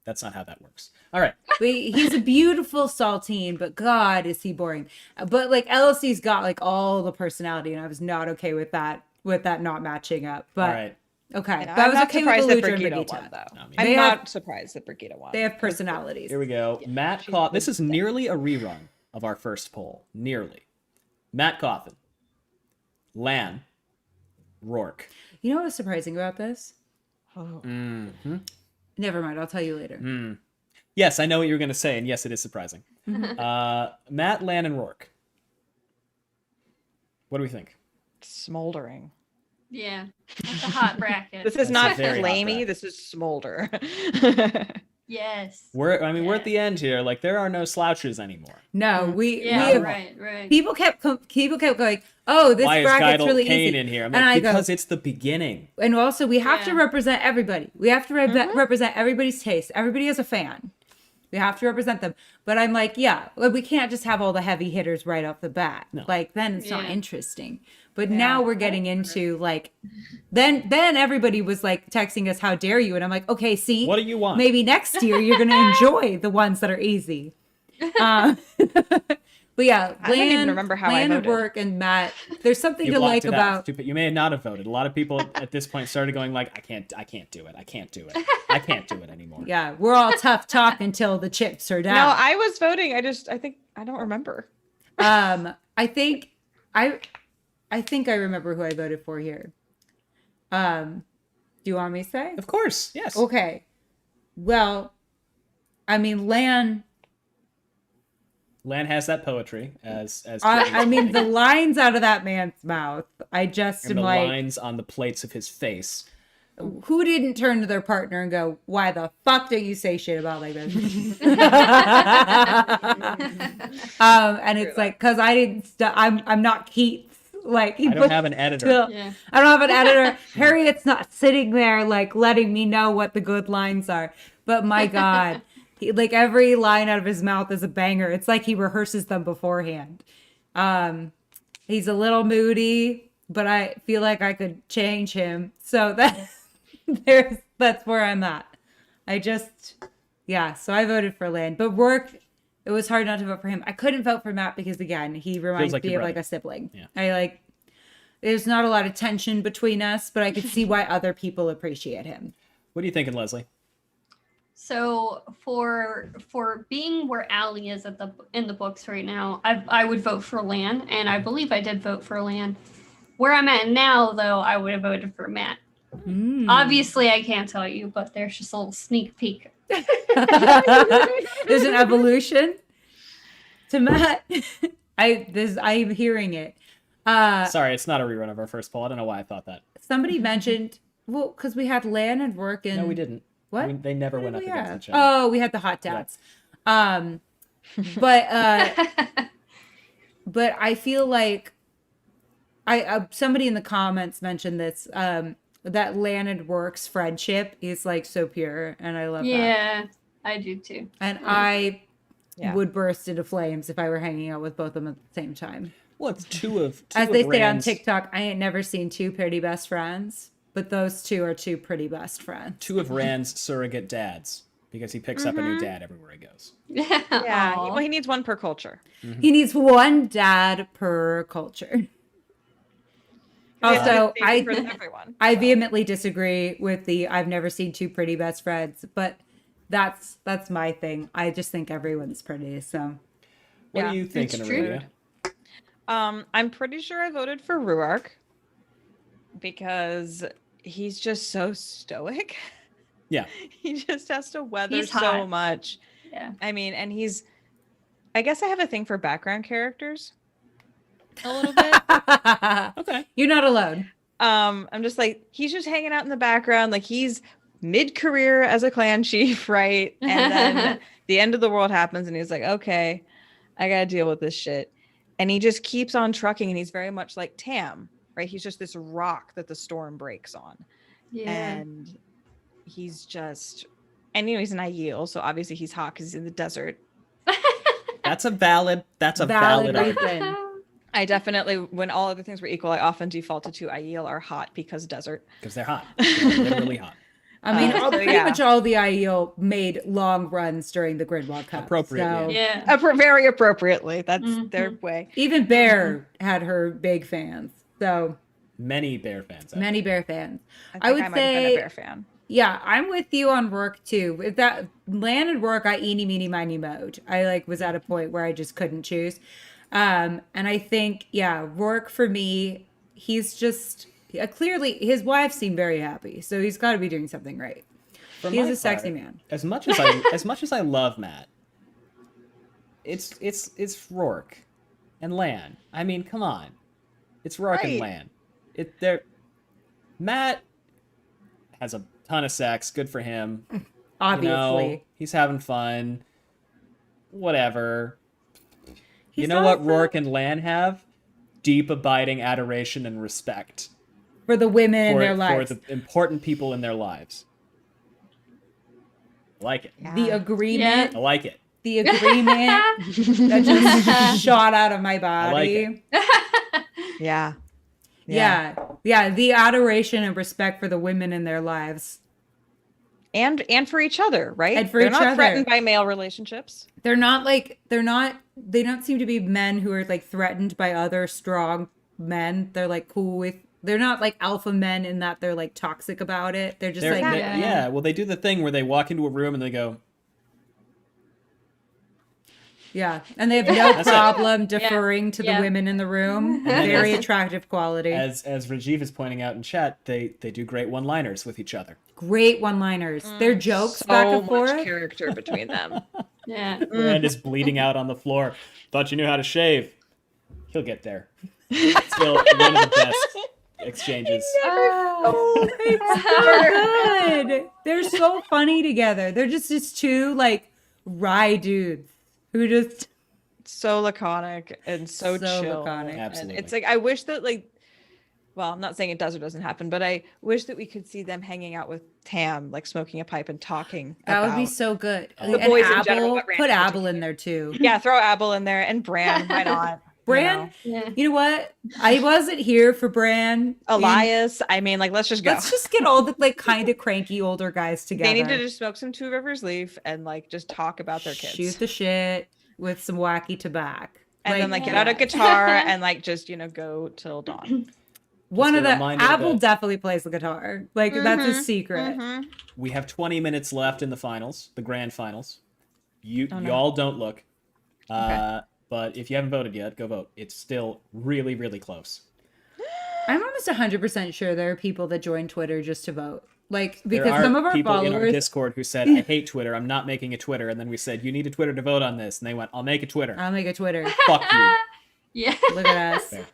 That's not how that works. All right. But he's a beautiful saltine, but God, is he boring. But like LLC's got like all the personality, and I was not okay with that not matching up. But All right. okay. yeah, But I I'm was not okay surprised with that Aludra and Brigitte Brigitte. won, though. No, me I'm neither. not surprised that Brigitte won. They have personalities. Here we go. Matt Cawthon. This is nearly a rerun of our first poll. Nearly. Matt Cawthon. Lan. Rourke. You know what was surprising about this? Oh. Never mind. I'll tell you later. Yes, I know what you're going to say, and yes, it is surprising. Matt, Lan, and Rourke. What do we think? Smoldering. Yeah, that's a hot bracket. This is That's a not very hot flamey. bracket. This is smolder. Yes. We're at Yeah. the end here. Like, there are no slouches anymore. No, we Yeah, have, right. people kept going, oh, this Why is bracket's Geidel really Kane easy. in here? I'm And like, I go, because it's the beginning. and also we have to Yeah. represent everybody. We have to represent everybody's taste. Everybody is a fan. We have to represent them. But I'm like, yeah, like, we can't just have all the heavy hitters right off the bat. No. Like then it's not Yeah. interesting. But now we're getting into like, then everybody was like texting us, how dare you? And I'm like, okay, see, What do you want? maybe next year you're going to enjoy the ones that are easy. But yeah, I don't even remember how I Lan and voted. Rourke and Matt, there's something You to blocked like it about. out. You may not have voted. A lot of people at this point started going like, I can't do it. I can't do it. I can't do it anymore. Yeah, we're all tough talk until the chips are down. No, I was voting. I think I don't remember. I think I remember who I voted for here. Do you want me to say? Of course. Yes. Okay. Well, I mean, Lan. Lan has that poetry as I mean, the lines out of that man's mouth. I just and am the like, lines on the plates of his face. who didn't turn to their partner and go, "Why the fuck don't you say shit about like this?" And it's like, cause I didn't. I'm not Keats. Like he I don't have an editor. still- Yeah. I don't have an editor. Harriet's not sitting there like letting me know what the good lines are. But my God, like every line out of his mouth is a banger. It's like he rehearses them beforehand. He's a little moody, but I feel like I could change him. So that's where I'm at. I just Yeah, so I voted for Lan. But Rourke, it was hard not to vote for him. I couldn't vote for Matt because, again, he reminds like me your of like brother. a sibling. Yeah. I like, there's not a lot of tension between us, but I could see why other people appreciate him. What are you thinking, Lesley? So for being where Allie is in the books right now, I would vote for Lan, and I believe I did vote for Lan. Where I'm at now, though, I would have voted for Matt. Obviously, I can't tell you, but there's just a little sneak peek. There's an evolution to Matt. I'm hearing it. Sorry, it's not a rerun of our first poll. I don't know why I thought that. Somebody mentioned, well, because we had Lan and Rourke and No, we didn't. What? They never What went did up we against have? each other. Oh, we had the hot dads. But I feel like somebody in the comments mentioned this, that Lan and Rourke's friendship is like so pure, and I love that. Yeah, I do too. And I Yeah. would burst into flames if I were hanging out with both of them at the same time. Well, it's two of As they say on Rand's, TikTok, I ain't never seen two pretty best friends, but those two are two pretty best friends. two of Rand's surrogate dads, because he picks up a new dad everywhere he goes. Yeah. Aw. Well, he needs one per culture. He needs one dad per culture. Also, Same for everyone. I vehemently disagree with the I've never seen two pretty best friends, but that's my thing. I just think everyone's pretty. So What Yeah, are you thinking, it's true. Aradia? I'm pretty sure I voted for Ruark because he's just so stoic. Yeah. He just has to weather He's so hot. much. Yeah. I mean, and I guess I have a thing for background characters a little bit. Okay. you're not alone. I'm just like, he's just hanging out in the background. Like he's mid-career as a clan chief, right? And then the end of the world happens and he's like, okay, I gotta deal with this shit. And he just keeps on trucking, and he's very much like Tam, right? He's just this rock that the storm breaks on. Yeah. And he's just, and he's an Aiel, so obviously he's hot because he's in the desert. That's a valid Valid argument. reason. I definitely, when all other things were equal, I often defaulted to Aiel are hot because desert. Because they're hot. They're literally hot. I mean, So, pretty yeah. much all the IEO made long runs during the Grinwell Cup. Appropriately. So Yeah. Very appropriately. That's their way. even Bear had her big fans. So Many Bear fans. out many Bear fans. I would think I might have been say- a Bear fan. Yeah, I'm with you on Rourke too. With that Lan and Rourke, I eeny meeny miny mode. I like was at a point where I just couldn't choose. And I think, yeah, Rourke for me, he's just clearly his wife seemed very happy, so he's got to be doing something right. For He's my a sexy part, man. As much as I love Matt, it's Rourke and Lan. I mean, come on, it's Rourke and Right. Lan. Matt has a ton of sex. Good for him. Obviously, You know, he's having fun. Whatever. He's You know what also- Rourke and Lan have? Deep, abiding adoration and respect for the women in for, their for lives. the important people in their lives. I like it. The agreement, I like it. the agreement that just shot out of my body. like Yeah. Yeah, the adoration and respect for the women in their lives. And for each other, right? And for They're each not other. threatened by male relationships. They don't seem to be men who are like threatened by other strong men. They're like cool with, they're not like alpha men in that they're like toxic about it. They're just They're- like, they- Yeah. yeah, well, they do the thing where they walk into a room and they go, yeah. And they have no That's it. problem deferring to the Yeah. women in the room. then Very attractive quality. as Rajiv is pointing out in chat, they do great one-liners with each other. Great one-liners. Their jokes So back and much forth. character between them. Yeah. Rand is bleeding out on the floor. Thought you knew how to shave. He'll get there. Still one of the best exchanges. Oh, it's so good. They're so funny together. They're just two like wry dudes who just So laconic and so So chill. laconic. And Absolutely. it's like, I wish that well, I'm not saying it does or doesn't happen, but I wish that we could see them hanging out with Tam, like smoking a pipe and talking. that would be about- so good. The And boys in general, Abel, but Rand put in Abel in there too. Yeah, throw Abel in there and Bran. Why not? Bran, Yeah. you know what? I wasn't here for Bran. Elias. I mean, like, let's just go. Let's just get all the like kind of cranky older guys together. They need to just smoke some Two Rivers Leaf and like just talk about their kids. Shoot the shit with some wacky tobacco. And then like get out a guitar and like just, go till dawn. One Just of a the reminder Apple that- definitely plays the guitar. Like that's a secret. We have 20 minutes left in the finals, the grand finals. no. Y'all don't look. But if you haven't voted yet, go vote. It's still really, really close. I'm almost 100% sure there are people that join Twitter just to vote. Like, There because are some of our people in our followers, Discord who said, I hate Twitter, I'm not making a Twitter. And then we said, you need a Twitter to vote on this. And they went, I'll make a Twitter. I'll make a Twitter. Fuck you. Yeah. Look at us. Fair.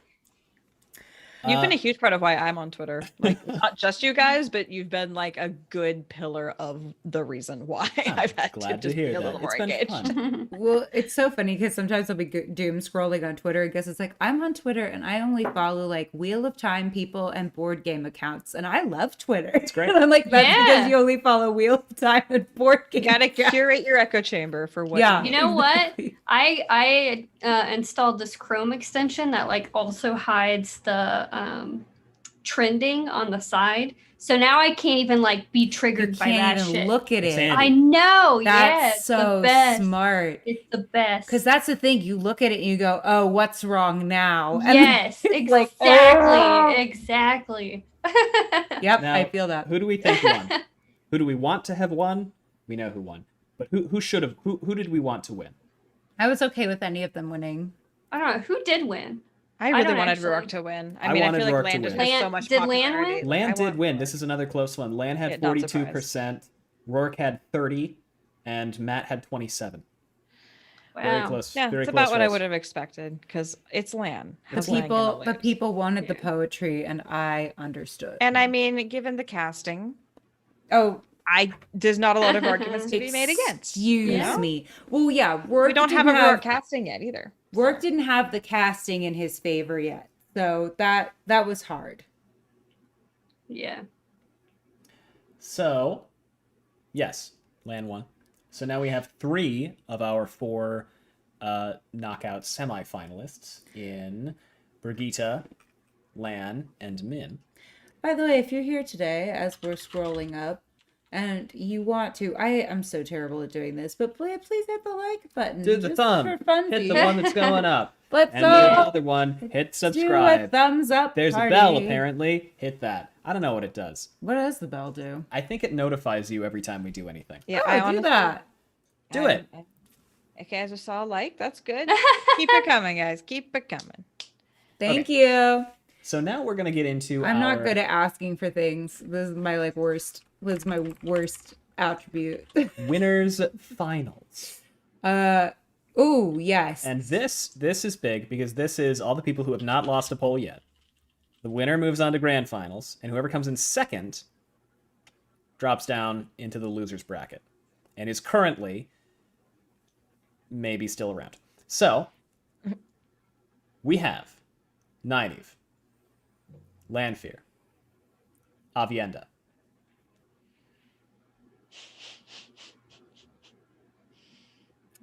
You've been a huge part of why I'm on Twitter. Like not just you guys, but you've been like a good pillar of the reason why I've had to Glad to just hear be a that. little more It's been engaged. fun. Well, it's so funny because sometimes I'll be doom scrolling on Twitter. I guess it's like, I'm on Twitter and I only follow like Wheel of Time people and board game accounts. And I love Twitter. It's great. And I'm like, that's Yeah. because you only follow Wheel of Time and board You game gotta accounts. curate your echo chamber for what Yeah. You know what? Exactly. I installed this Chrome extension that like also hides the trending on the side. So now I can't even like be You triggered by that can't even shit. look at It's it. handy. I know. That's yes, so the best. smart. It's the best. Because that's the thing. You look at it and you go, oh, what's wrong now? And yes, it's like, exactly, "Oh." exactly. Yep, Now, I feel that. Who do we think won? Who do we want to have won? We know who won. But who should have, who did we want to win? I was okay with any of them winning. I don't know who did win. I really don't wanted actually- Rourke to win. I I mean, I wanted feel like Rourke to Land just win. has so Lan- much did Lan popularity. win? Land I did want win. Rourke. This is another close one. Land had Yeah, not 42%. Rourke had 30. And Matt had 27. Very Wow. close. Yeah, very it's close about what I race. would have expected because it's Lan. The How's Lan gonna people, the lose? people wanted the Yeah. poetry, and I understood. And I mean, given the casting, oh, there's not a lot of arguments to be made against. excuse you know? me. Well, yeah, Rourke We don't have didn't a Rourke casting yet either. Rourke didn't have the casting in his favor yet, so that was hard. Yeah. So, yes, Lan won. So now we have 3 of our 4 knockout semifinalists in Brigitte, Lan, and Min. By the way, if you're here today, as we're scrolling up, and you want to, I am so terrible at doing this, but please hit the like button. Do the just thumb. for funsies. Hit the one that's going up. Let's And the other one, hit do a subscribe. thumbs up. There's party. a bell, apparently. Hit that. I don't know what it does. What does the bell do? I think it notifies you every time we do anything. Yeah, Oh, I do honestly, that. Do it. Okay, I just saw a like. That's good. Keep it coming, guys. Keep it coming. Thank you. So now we're going to get into I'm our... not good at asking for things. This is my worst. This is my worst attribute. winners finals. Oh yes. And this is big because this is all the people who have not lost a poll yet. The winner moves on to grand finals, and whoever comes in second drops down into the losers bracket and is currently maybe still around. So we have Nynaeve, Lanfear, Avienda,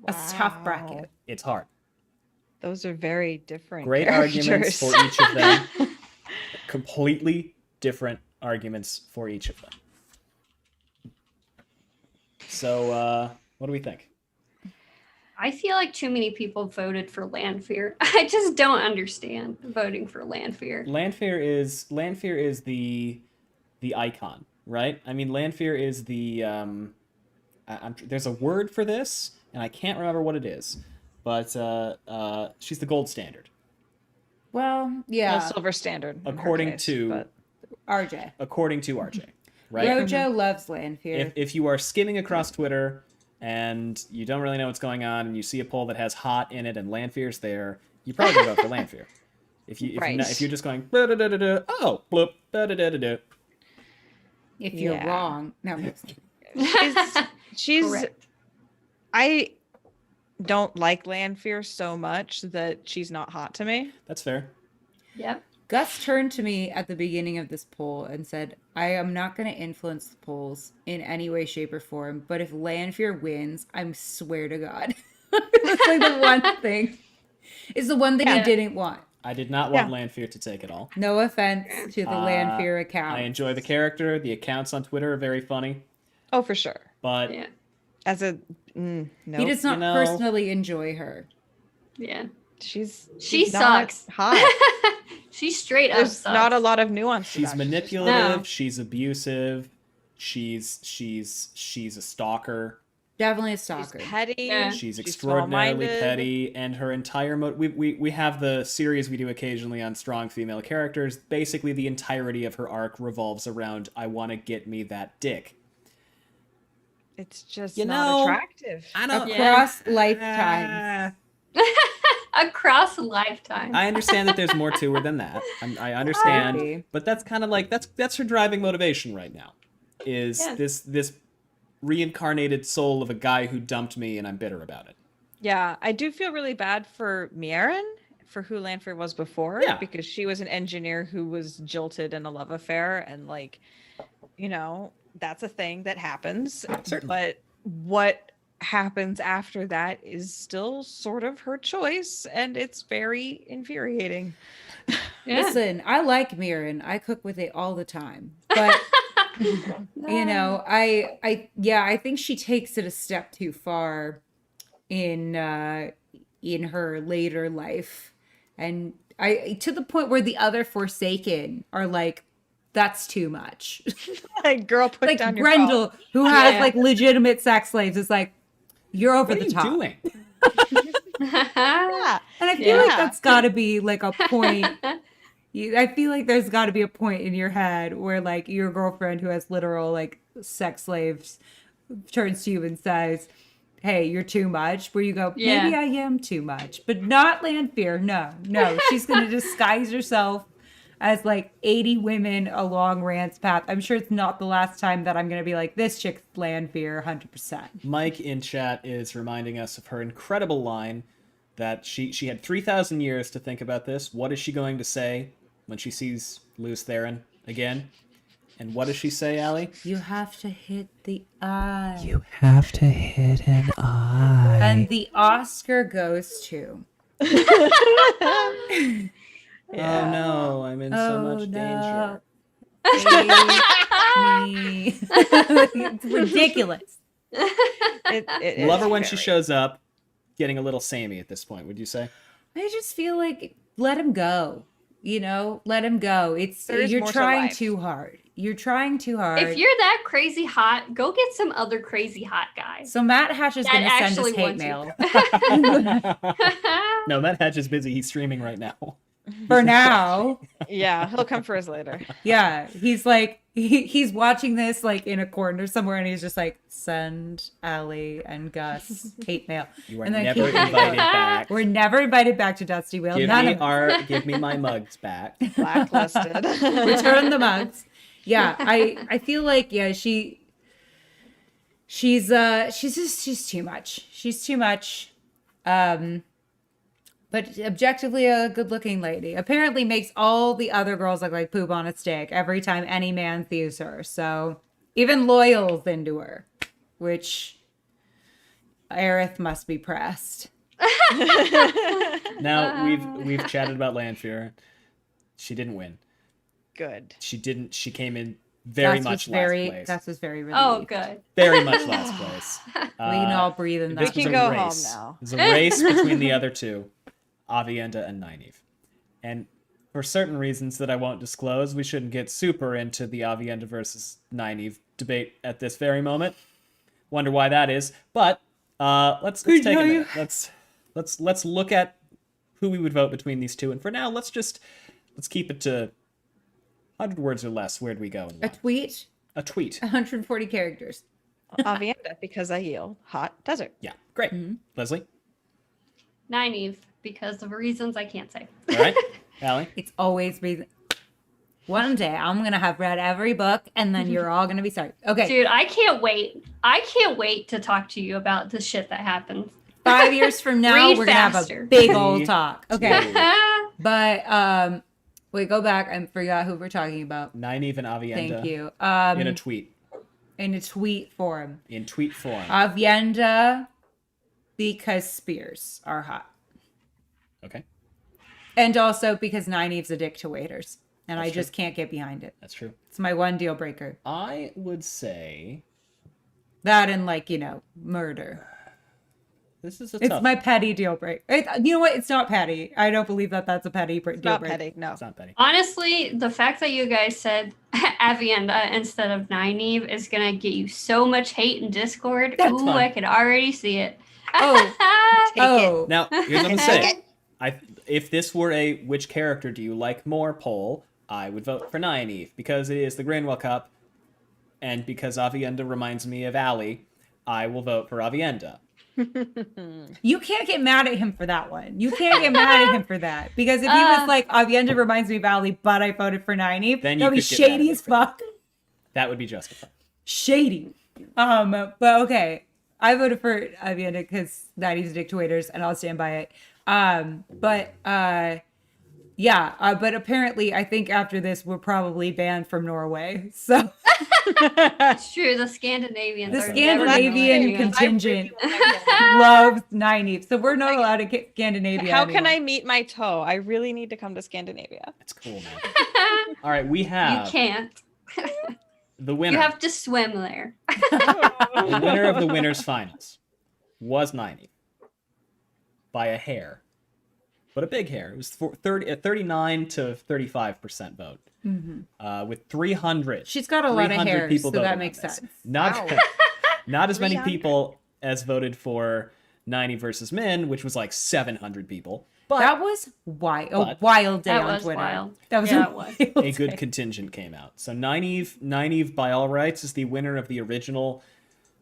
A tough bracket. it's hard. Those are very different. Great arguments for characters. each of them. Completely different arguments for each of them. So, what do we think? I feel like too many people voted for Lanfear. I just don't understand voting for Lanfear. Lanfear is the icon, right? I mean, Lanfear is the there's a word for this, and I can't remember what it is, but she's the gold standard. Well, The yeah. silver standard. in her According case, to- but- RJ. According to RJ, right? Rojo loves Lanfear. If you are skimming across Twitter and you don't really know what's going on, and you see a poll that has hot in it and Lanfear's there, you probably gonna vote for Lanfear. Right. If you're just going "Da-da-da-da-da," oh bloop da-da-da-da-da. If you're Yeah. wrong, no. she's Correct. I don't like Lanfear so much that she's not hot to me. That's fair. Yep. Gus turned to me at the beginning of this poll and said, I am not going to influence the polls in any way, shape, or form, but if Lanfear wins, I swear to God. That's like the one thing. Is the one that Yeah. you didn't want. I did not want Lanfear to take it all. No offense to the Lanfear account. I enjoy the character. The accounts on Twitter are very funny, Oh, for sure. but Yeah. As a no, He does not You know- personally enjoy her. Yeah. she sucks. Hot. She straight up There's sucks. not a lot of nuance. to she's that. manipulative. No. She's abusive. She's a stalker. Definitely a She's stalker. petty. Yeah. She's extraordinarily small-minded. petty, and her entire we have the series we do occasionally on strong female characters. Basically, the entirety of her arc revolves around "I want to get me that dick." It's just You not know, attractive. I don't. Across lifetimes. Across a lifetime. I understand that there's more to her than that. I understand, Maybe. but that's kind of like that's her driving motivation right now. Is Yeah. this reincarnated soul of a guy who dumped me, and I'm bitter about it. Yeah, I do feel really bad for Mieren, for who Lanfear was before, Yeah. because she was an engineer who was jilted in a love affair, and like, that's a thing that happens. Certainly. But what happens after that is still sort of her choice, and it's very infuriating. Yeah. Listen, I like Mirren. I cook with it all the time. But I think she takes it a step too far in her later life. And I to the point where the other Forsaken are like, that's too much. Like, girl, put Like down your phone. Grendel, who has Yeah. like legitimate sex slaves, is like, you're over What are the you top. doing? Yeah. And I feel like Yeah. that's got to be like a point. I feel like there's got to be a point in your head where like your girlfriend who has literal like sex slaves turns to you and says, "Hey, you're too much." Where you go, Yeah. "Maybe I am too much," but not Lanfear. No, she's gonna disguise herself as like 80 women along Rand's path. I'm sure it's not the last time that I'm gonna be like, "This chick's Lanfear, 100%." Mike in chat is reminding us of her incredible line that she had 3,000 years to think about this. What is she going to say when she sees Luz Theron again? And what does she say, Allie? You have to hit the eye. You have to hit an eye. And the Oscar goes to. Oh no, I'm in so Oh, much no. danger. Me. It's ridiculous. It Love her is when she very- shows up, getting a little samey at this point, would you say? I just feel like let him go. Let him go. There is You're more to trying life. too hard. You're trying too hard. If you're that crazy hot, go get some other crazy hot guys. So Matt Hatch is That going to send us actually hate wants mail No, Matt Hatch is busy. He's streaming right now. for now. Yeah, he'll come for us later. Yeah, he's like he's watching this like in a corner somewhere, and he's just like, send Allie and Gus hate mail. You are And then never keep- invited back. We're never invited back to Dusty Whale. Give me my mugs back. Blacklisted. Return the mugs. Yeah, I feel like she's too much. She's too much. But objectively a good-looking lady. Apparently makes all the other girls look like poop on a stick every time any man sees her. So even Loyal's into her, which Aerith must be pressed. Now we've chatted about Lanfear. She didn't win. Good. She came in very much last place. Gus was very relieved. Oh, good. Very much last place. We can all breathe in This that. We was can a go home race. now. It was a race between the other two, Avienda and Nynaeve. And for certain reasons that I won't disclose, we shouldn't get super into the Avienda versus Nynaeve debate at this very moment. Wonder why that is. But let's take a minute. Let's look at who we would vote between these two. And for now, let's keep it to 100 words or less. Where'd we go? and A why? tweet, A tweet. 140 characters. Avienda, because I yield hot desert. Yeah, great. Mm-hmm. Leslie, Nynaeve, because of reasons I can't say. all right. Allie, It's always reason. One day I'm gonna have read every book, and then you're all gonna be sorry. Okay, Dude, I can't wait. I can't wait to talk to you about the shit that happens. 5 years from now Read we're gonna have a faster. big old talk. Okay, Two. but wait, go back. I forgot who we're talking about. Nynaeve and Avienda. Thank you. In a tweet. In a tweet form, In tweet form. Avienda, because spears are hot. Okay, And also because Nynaeve's a dick to waiters. And That's I just can't get behind it. that's true. It's my one deal breaker. I would say That and murder. this is a It's tough. my petty deal breaker. You know what? It's not petty. I don't believe that that's a petty deal Not breaker. petty. No. It's not petty. Honestly, the fact that you guys said Avienda instead of Nynaeve is gonna get you so much hate and discord. That's Ooh, fine. I could already see it. Oh. Take Oh. Now, here's what I'm saying. If this were a which character do you like more poll, I would vote for Nynaeve because it is the Grinwell Cup, and because Avienda reminds me of Allie, I will vote for Avienda. You can't get mad at him for that one. You can't get mad at him for that. Because if he was like, Avienda reminds me of Allie, but I voted for Nynaeve, Then you that'd be could get mad at shady me as for that. fuck. That would be justified. Shady. But okay. I voted for Avienda because Nynaeve's a dick to waiters, and I'll stand by it. But apparently I think after this we're probably banned from Norway. So It's true. The Scandinavians. the are never gonna Scandinavian let you in. contingent loves Nynaeve. So we're not allowed to get Scandinavia. How can anymore. I meet my toe? I really need to come to Scandinavia. It's cool, man. All right, we You have can't. the winner. You have to swim there. The winner of the winners finals was Nynaeve by a hair, but a big hair. It was 39 to 35% vote, with 300. She's got a lot of 300 hair, people so that voted makes on this. sense. Not Wow. not as many 300. people as voted for Nynaeve versus Min, which was like 700 people. But That was wild. A but- wild day That on was Twitter. wild. That was Yeah, a it was. wild a good day. contingent came out. So Nynaeve by all rights is the winner of the original,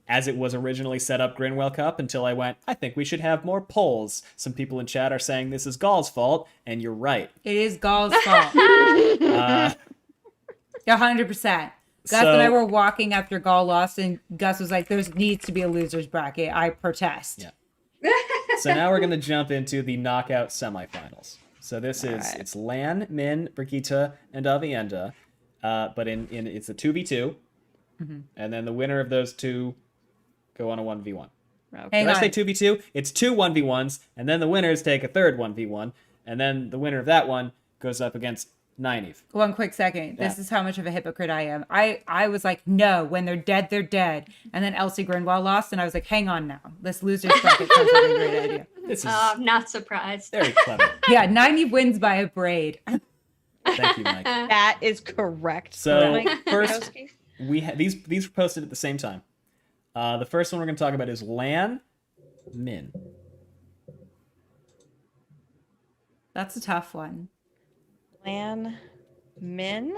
as it was originally set up, Grinwell Cup, until I went, I think we should have more polls. Some people in chat are saying this is Gaul's fault, and you're right. It is Gaul's fault. Uh, 100%. Gus So- and I were walking after Gaul lost, and Gus was like, there needs to be a loser's bracket. I protest. Yeah. So now we're going to jump into the knockout semifinals. So this is, Alright. it's Lan, Min, Brigitte, and Avienda. But in it's a 2v2. And then the winner of those two go on a 1v1. Okay. Hang Did I say on. 2v2? It's two 1v1s, and then the winners take a third 1v1, and then the winner of that one goes up against Nynaeve. One quick second. This Yeah. is how much of a hypocrite I am. I was like, no, when they're dead, they're dead. And then Elsie Grinwell lost, and I was like, hang on now. This loser's bracket sounds like a great idea. This is I'm not surprised. very clever. Yeah, 90 wins by a braid. Thank you, Mike. That is correct. So Mike first, Kowski? we these were posted at the same time. The first one we're going to talk about is Lan, Min. That's a tough one. Lan Min.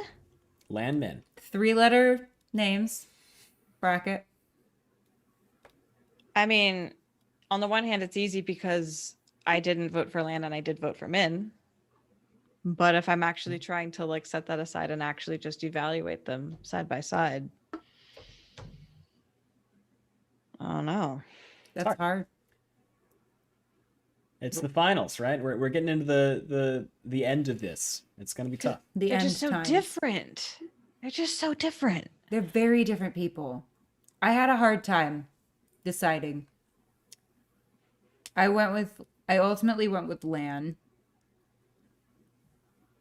Lan, Min. 3-letter names. Bracket. I mean, on the one hand, it's easy because I didn't vote for Lan and I did vote for Min. But if I'm actually trying to like set that aside and actually just evaluate them side by side, oh no. That's hard. It's the finals, right? We're getting into the end of this. It's going to be tough. The They're end just so times. different. They're just so different. They're very different people. I had a hard time deciding. I ultimately went with Lan.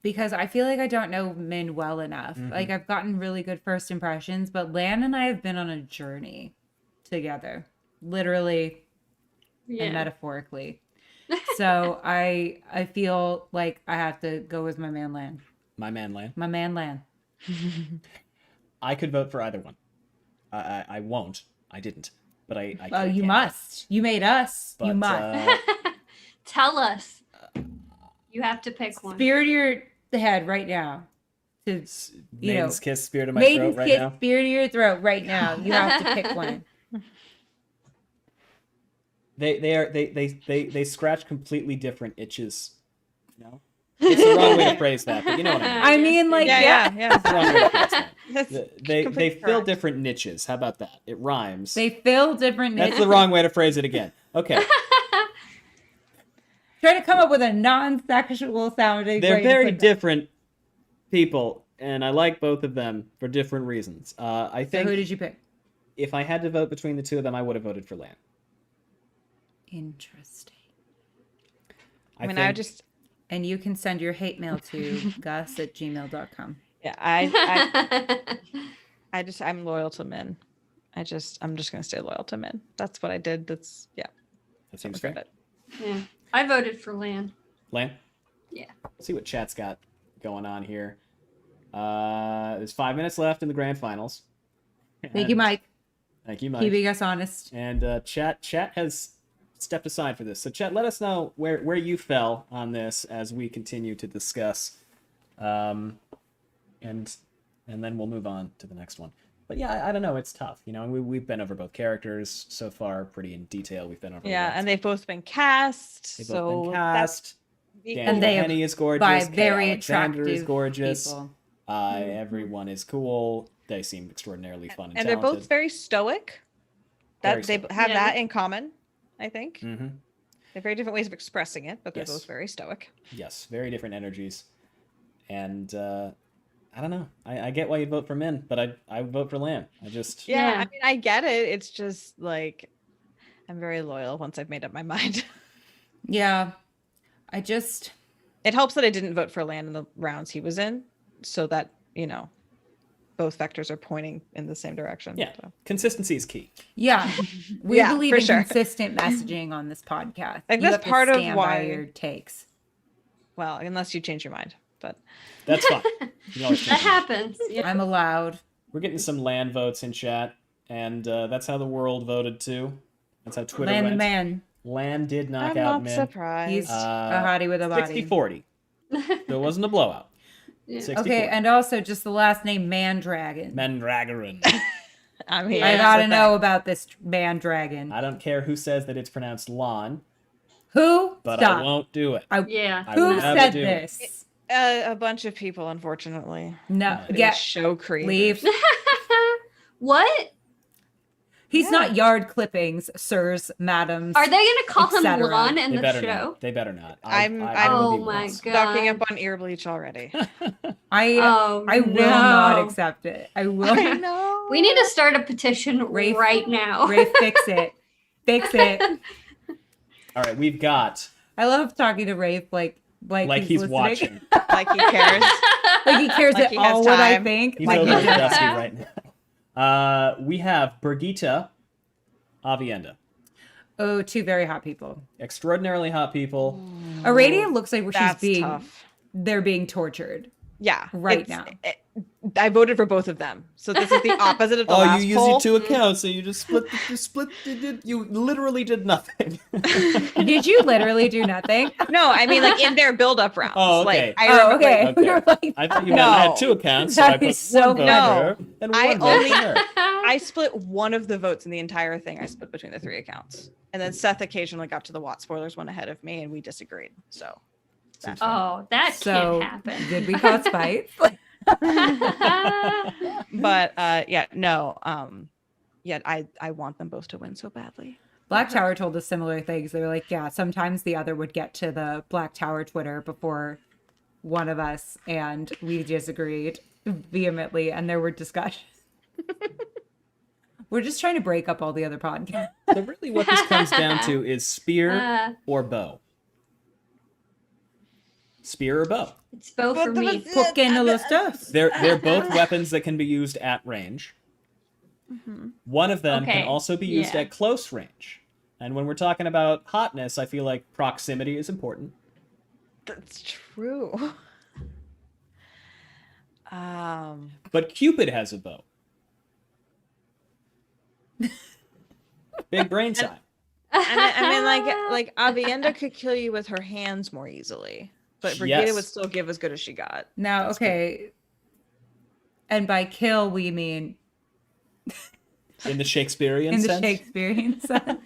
Because I feel like I don't know Min well enough. Like I've gotten really good first impressions, but Lan and I have been on a journey together. Literally and Yeah. metaphorically. So I feel like I have to go with my man Lan. My man, Lan. My man Lan. I could vote for either one. I won't. I didn't. But I Oh, could. you must. You made us. You But, must. Tell us. You have to pick one. Spear to your head right now. To you know, Maiden's kiss, spirit of my Maiden's throat right kiss, now. spear to your throat right now. You have to pick one. They scratch completely different itches. You know? It's the wrong way to phrase that, but you know what I mean. I mean, like, yeah. It's the wrong way to phrase that. That's They completely fill correct. different niches. How about that? It rhymes. They fill different That's niches. the wrong way to phrase it again. Okay. Try to come up with a non-sexual sounding. They're way to very put that. different people, and I like both of them for different reasons. I So think who did you pick? if I had to vote between the two of them, I would have voted for Lan. Interesting. I mean, And you can send your hate mail to gus@gmail.com. yeah, I'm loyal to Min. I'm just gonna stay loyal to Min. That's what I did. That seems regret fair. it. Yeah. I voted for Lan. Lan? Yeah. Let's see what chat's got going on here. There's 5 minutes left in the grand finals. Thank you, Mike. Thank you, Mike. Keeping us honest. And chat has stepped aside for this. So chat, let us know where you fell on this as we continue to discuss. And then we'll move on to the next one. But yeah, I don't know. It's tough. You know, and we've been over both characters so far pretty in detail. We've been over And they've both been cast. They've both been cast. And they Henny is gorgeous. by Kay very Alexander is attractive gorgeous. people. Everyone is cool. They seem extraordinarily fun and they're talented. both very stoic. Very They stoic. have Yeah. that in common, I think. Mm-hmm. They're very different ways of expressing it, but they're Yes. both very stoic. Yes, very different energies. And I don't know. I get why you'd vote for Min, but I would vote for Lamb. I just Yeah, Yeah. I mean, I get it. It's just like I'm very loyal once I've made up my mind. Yeah. It helps that I didn't vote for Land in the rounds he was in, so that, both vectors are pointing in the same direction. yeah. So. Consistency is key. Yeah. We Yeah, believe for in sure. consistent messaging on this podcast. Like, You that's have to part of stand by why- your takes. Well, unless you change your mind, but That's fine. You can always That change it. happens. Yeah. I'm allowed. We're getting some land votes in chat, and that's how the world voted too. That's how Twitter Man the went. man. Land did knock I'm out not Min. surprised. He's a hottie with a body. 60-40. So it wasn't a blowout. Yeah. 60-40. Okay, and also just the last name Mandragon. Mandragoran. I mean, I Yeah. gotta that's the know thing. about this Mandragon. I don't care who says that it's pronounced lawn, Who? but Stop. I won't do it. Yeah. I Who will never said do it. this? A bunch of people, unfortunately. No, It get was show creative. leave. What? He's not yard clippings, sirs, madams. Are they going to call him etc. Lon in They the better show? not. They better not. I'm- Oh wouldn't be my once. God. Stocking up on ear bleach already. I Oh, will no. not accept it. I will. know. We need to start a petition Rafe- right now. Ray, fix it. Fix it. All right, we've got I love talking to Rafe like he's listening. watching. Like he cares. Like he cares Like at he has all what I time. think. He's Like over he at does. Dusty right now. We have Brigitte Avienda. Oh, two very hot people. Extraordinarily hot people. Aradia looks like That's they're tough. being tortured. Yeah. Right now. I voted for both of them. So this is the opposite of the Oh, last you use poll. your two accounts, so you just split. You literally did nothing. Did you literally do nothing? No, I mean like in their build-up rounds. Oh, okay. Like, I Oh, remember, okay. like, Okay. You're like, I thought you meant I had No. two accounts, so I That put is so one vote No. for her and I one vote only- for her. I split one of the votes in the entire thing. I split between the three accounts. And then Seth occasionally got to the Watt spoilers one ahead of me and we disagreed. So Seems Oh, that so can't happen. did we cause fight? but I want them both to win so badly. Black Tower told us similar things. They were like, yeah, sometimes the other would get to the Black Tower Twitter before one of us, and we disagreed vehemently, and there were discussions. We're just trying to break up all the other podcasts. So really what this comes down to is spear or bow. Spear or bow. It's both for me. ¿Por qué no los dos? They're both weapons that can be used at range. One of them Okay, can also be used yeah. at close range. And when we're talking about hotness, I feel like proximity is important. That's true. But Cupid has a bow. Big brain time. And I mean, like Avienda could kill you with her hands more easily, but Brigitte Yes. would still give as good as she got. Now, That's okay. And by kill, we mean In the Shakespearean in the sense. Shakespearean sense. Well,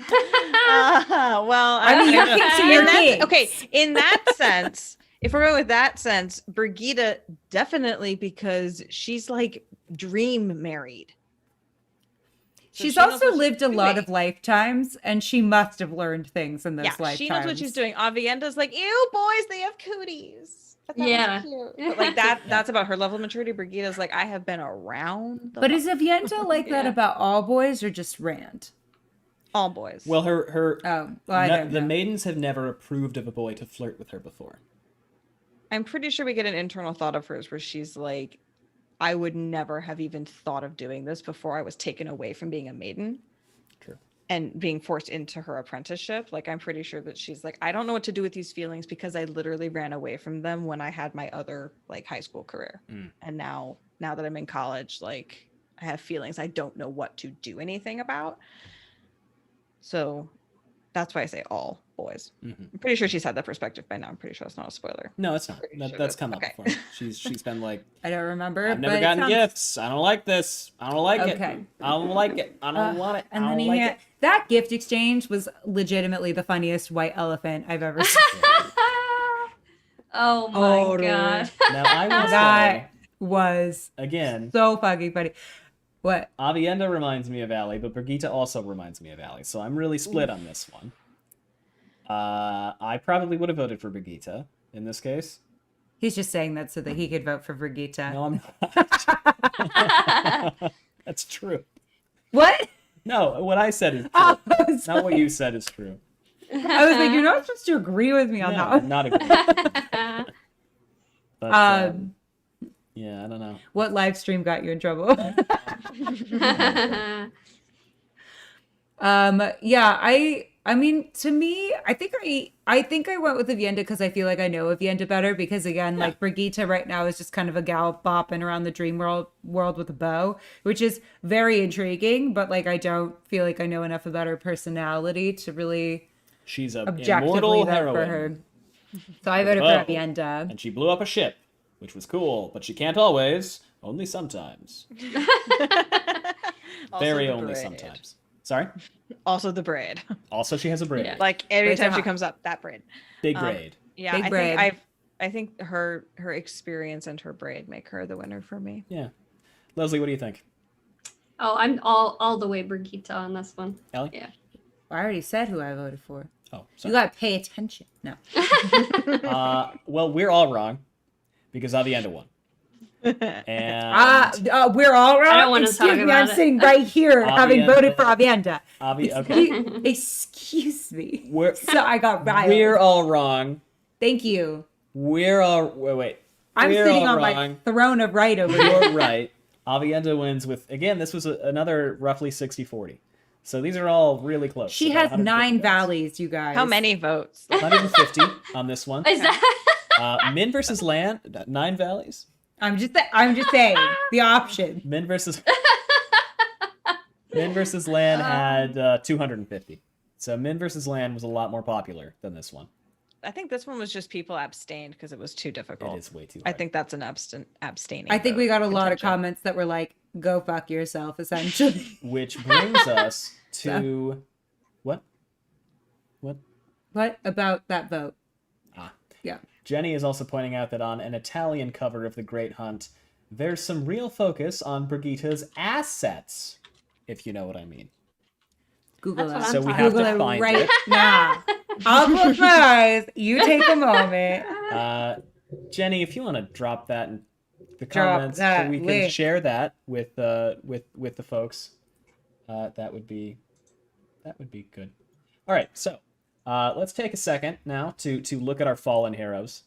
I mean, you're king, so you're in that, king. okay. In that sense, if we're going with that sense, Brigitte definitely because she's like dream married. So She's she knows also what lived a she's lot doing. of lifetimes, and she must have learned things in those Yeah, lifetimes. she knows what she's doing. Avienda's like, ew, boys, they have cooties. But that was Yeah. cute. But like that's about her level of maturity. Brigitte's like, I have been around. The But block." is Avienta like that Yeah. about all boys or just Rand? All boys. Well, her Oh, well, I don't the know. maidens have never approved of a boy to flirt with her before. I'm pretty sure we get an internal thought of hers where she's like, I would never have even thought of doing this before I was taken away from being a maiden True. and being forced into her apprenticeship. Like, I'm pretty sure that she's like, I don't know what to do with these feelings because I literally ran away from them when I had my other like high school career. And now that I'm in college, like I have feelings I don't know what to do anything about. So that's why I say all boys. Mm-hmm. I'm pretty sure she's had that perspective by now. I'm pretty sure it's not a spoiler. No, it's not. Pretty That, sure that's that- come okay. up before. She's been like, I don't remember. I've never but it gotten sounds- gifts. I don't like this. I don't like it. Okay. I don't like it. I don't want it. And I then don't he like had, it. that gift exchange was legitimately the funniest white elephant I've ever seen. Oh my Totally. god. Now I will say That was again, so fucking funny. What? Avienda reminds me of Allie, but Brigitte also reminds me of Allie, so I'm really split on this one. I probably would have voted for Brigitte in this case. He's just saying that so that he could vote for Brigitte. No, I'm not. That's true. What? No, what I said is true. Oh, Not what you said is true. I was like, you're not supposed to agree with me on No, that I'm one. not agreeing. But, yeah, I don't know. What live stream got you in trouble? Yeah, I mean, to me, I think I went with Avienda because I feel like I know Avienda better because again, like Brigitte right now is just kind of a gal bopping around the dream world with a bow, which is very intriguing, but like I don't feel like I know enough about her personality to really She's a objectively immortal vote for her. heroine, So I voted bow. for Avienda. and she blew up a ship, which was cool, but she can't always, only sometimes. Also Very the only braid. sometimes. Sorry? Also the braid. Also, she has a braid. Yeah. Like every Braids are time she hot. comes up, that braid. Big Um, braid. Yeah, Big I braid. think I think her experience and her braid make her the winner for me. Yeah. Lesley, what do you think? Oh, I'm all the way Brigitte on this one. Allie? Yeah. I already said who I voted for. Oh, You sorry. gotta pay attention. No. Well, we're all wrong because Avienda won. And We're all right. I don't wanna Excuse talk me, about I'm it. sitting right here having voted for Avienda. okay. Excuse me. We're So I got riled. we're all wrong. Thank you. We're all wait. I'm we're sitting all on my wrong. throne of right over here. You're right. Avienda wins with again. This was another roughly 60-40. So these are all really close. She About has 150 9 votes. valleys, you guys. How many votes? 150 on this one. Is that Min versus Land, 9 valleys. I'm just saying the option. Min versus Land had 250. So Min versus Land was a lot more popular than this one. I think this one was just people abstained because it was too difficult. It is way too I hard. think that's an abstaining. I think we got a lot of contention. comments that were like, "Go fuck yourself," essentially. Which brings us to what? What about that vote? Ah. Yeah. Jenny is also pointing out that on an Italian cover of The Great Hunt, there's some real focus on Brigitte's assets, if you know what I mean. Google That's it. what So we I'm have Google to it find right it. now. I'll close my eyes. You take a moment. Jenny, if you want to drop that in the Drop comments, that so we can link. share that with the folks, that would be good. All right, so let's take a second now to look at our fallen heroes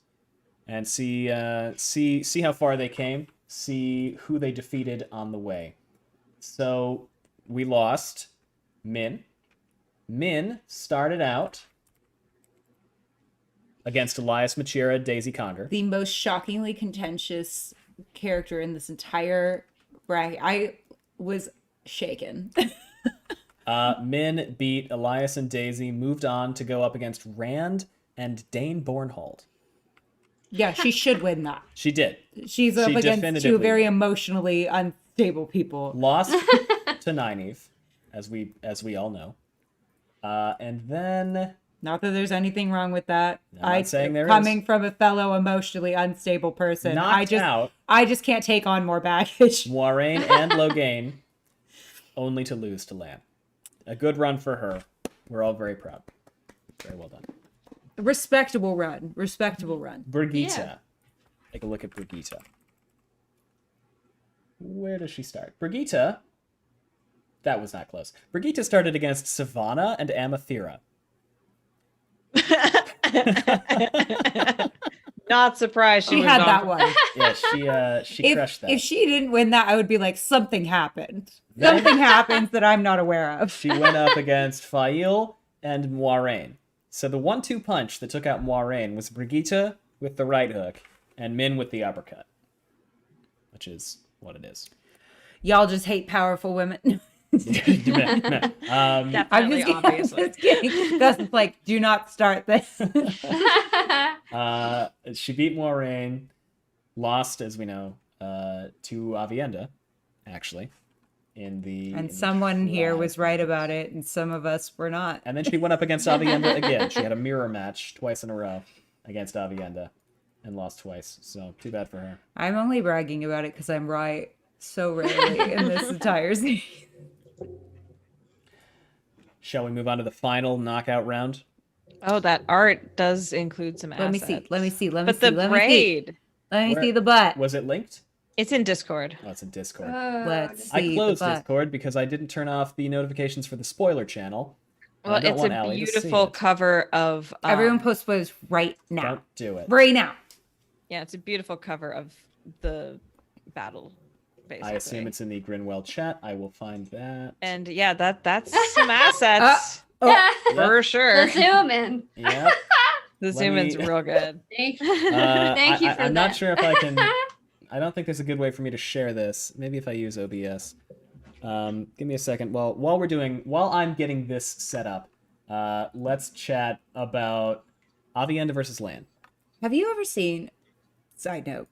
and see how far they came, see who they defeated on the way. So we lost Min. Min started out against Elias Machira, Daisy Conger. The most shockingly contentious character in this entire bracket. I was shaken. Min beat Elias and Daisy, moved on to go up against Rand and Dane Bornhold. Yeah, she should win that. She did. She's up She against two definitively very won. emotionally unstable people. Lost to Nynaeve, as we all know. And then Not that there's anything wrong with that. I'm not saying there coming is. from a fellow emotionally unstable person, knocked out I just can't take on more baggage. Moiraine and Logain, only to lose to Lan. A good run for her. We're all very proud. Very well done. Respectable run. Brigitte. Yeah. Take a look at Brigitte. Where does she start? Brigitte that was not close. Brigitte started against Savannah and Amathera. Not surprised She moved had on that from- one. Yeah, she crushed that. If she didn't win that, I would be like, something happened. Then- Something happens that I'm not aware of. She went up against Fail and Moiraine. So the 1-2 punch that took out Moiraine was Brigitte with the right hook and Min with the uppercut, which is what it is. Y'all just hate powerful women. I'm Definitely, just, obviously. I'm just kidding. Gus is like, do not start this. She beat Moiraine, lost, as we know, to Avienda, actually, And someone here was right about it, and some of us were not. And then she went up against Avienda again. She had a mirror match twice in a row against Avienda and lost twice. So too bad for her. I'm only bragging about it because I'm right so rarely in this entire series. Shall we move on to the final knockout round? Oh, that art does include some Let me assets. see. Let me see. But the braid, Let me Where- see the butt. Was it linked? it's in Discord. Oh, it's in Discord. Let's I see closed the butt. Discord because I didn't turn off the notifications for the spoiler channel. and I Well, don't it's want a Allie to see beautiful it. cover of Everyone post photos right now. Don't do it. Right now. Yeah, it's a beautiful cover of the battle. Basically. I assume it's in the Grinwell chat. I will find that. And yeah, that's some assets Oh, for sure. The zoom in. Yeah. The Let zoom in's me- real good. Thank you. Thank you for I'm that. not sure if I can. I don't think there's a good way for me to share this. Maybe if I use OBS. Give me a second. Well, while I'm getting this set up, let's chat about Avienda versus Lan. have you ever seen, side note,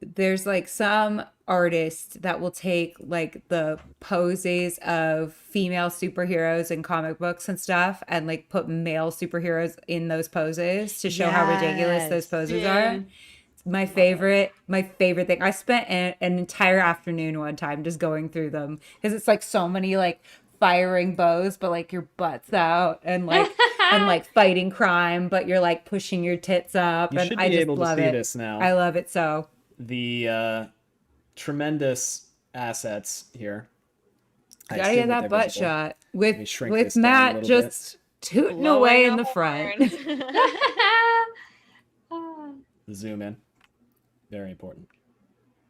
there's like some artist that will take like the poses of female superheroes in comic books and stuff and like put male superheroes in those poses to show how ridiculous those Yes. poses Yeah. are. My favorite thing. I spent an entire afternoon one time just going through them because it's like so many like firing bows, but like your butt's out and like fighting crime, but you're like pushing your tits up, You and should I be just able to love see it. this now. I love it so. The tremendous assets here. I Gotta assume get that they're butt visible. shot me shrink this with down a Matt little just tooting away in the front. The zoom in. Very important.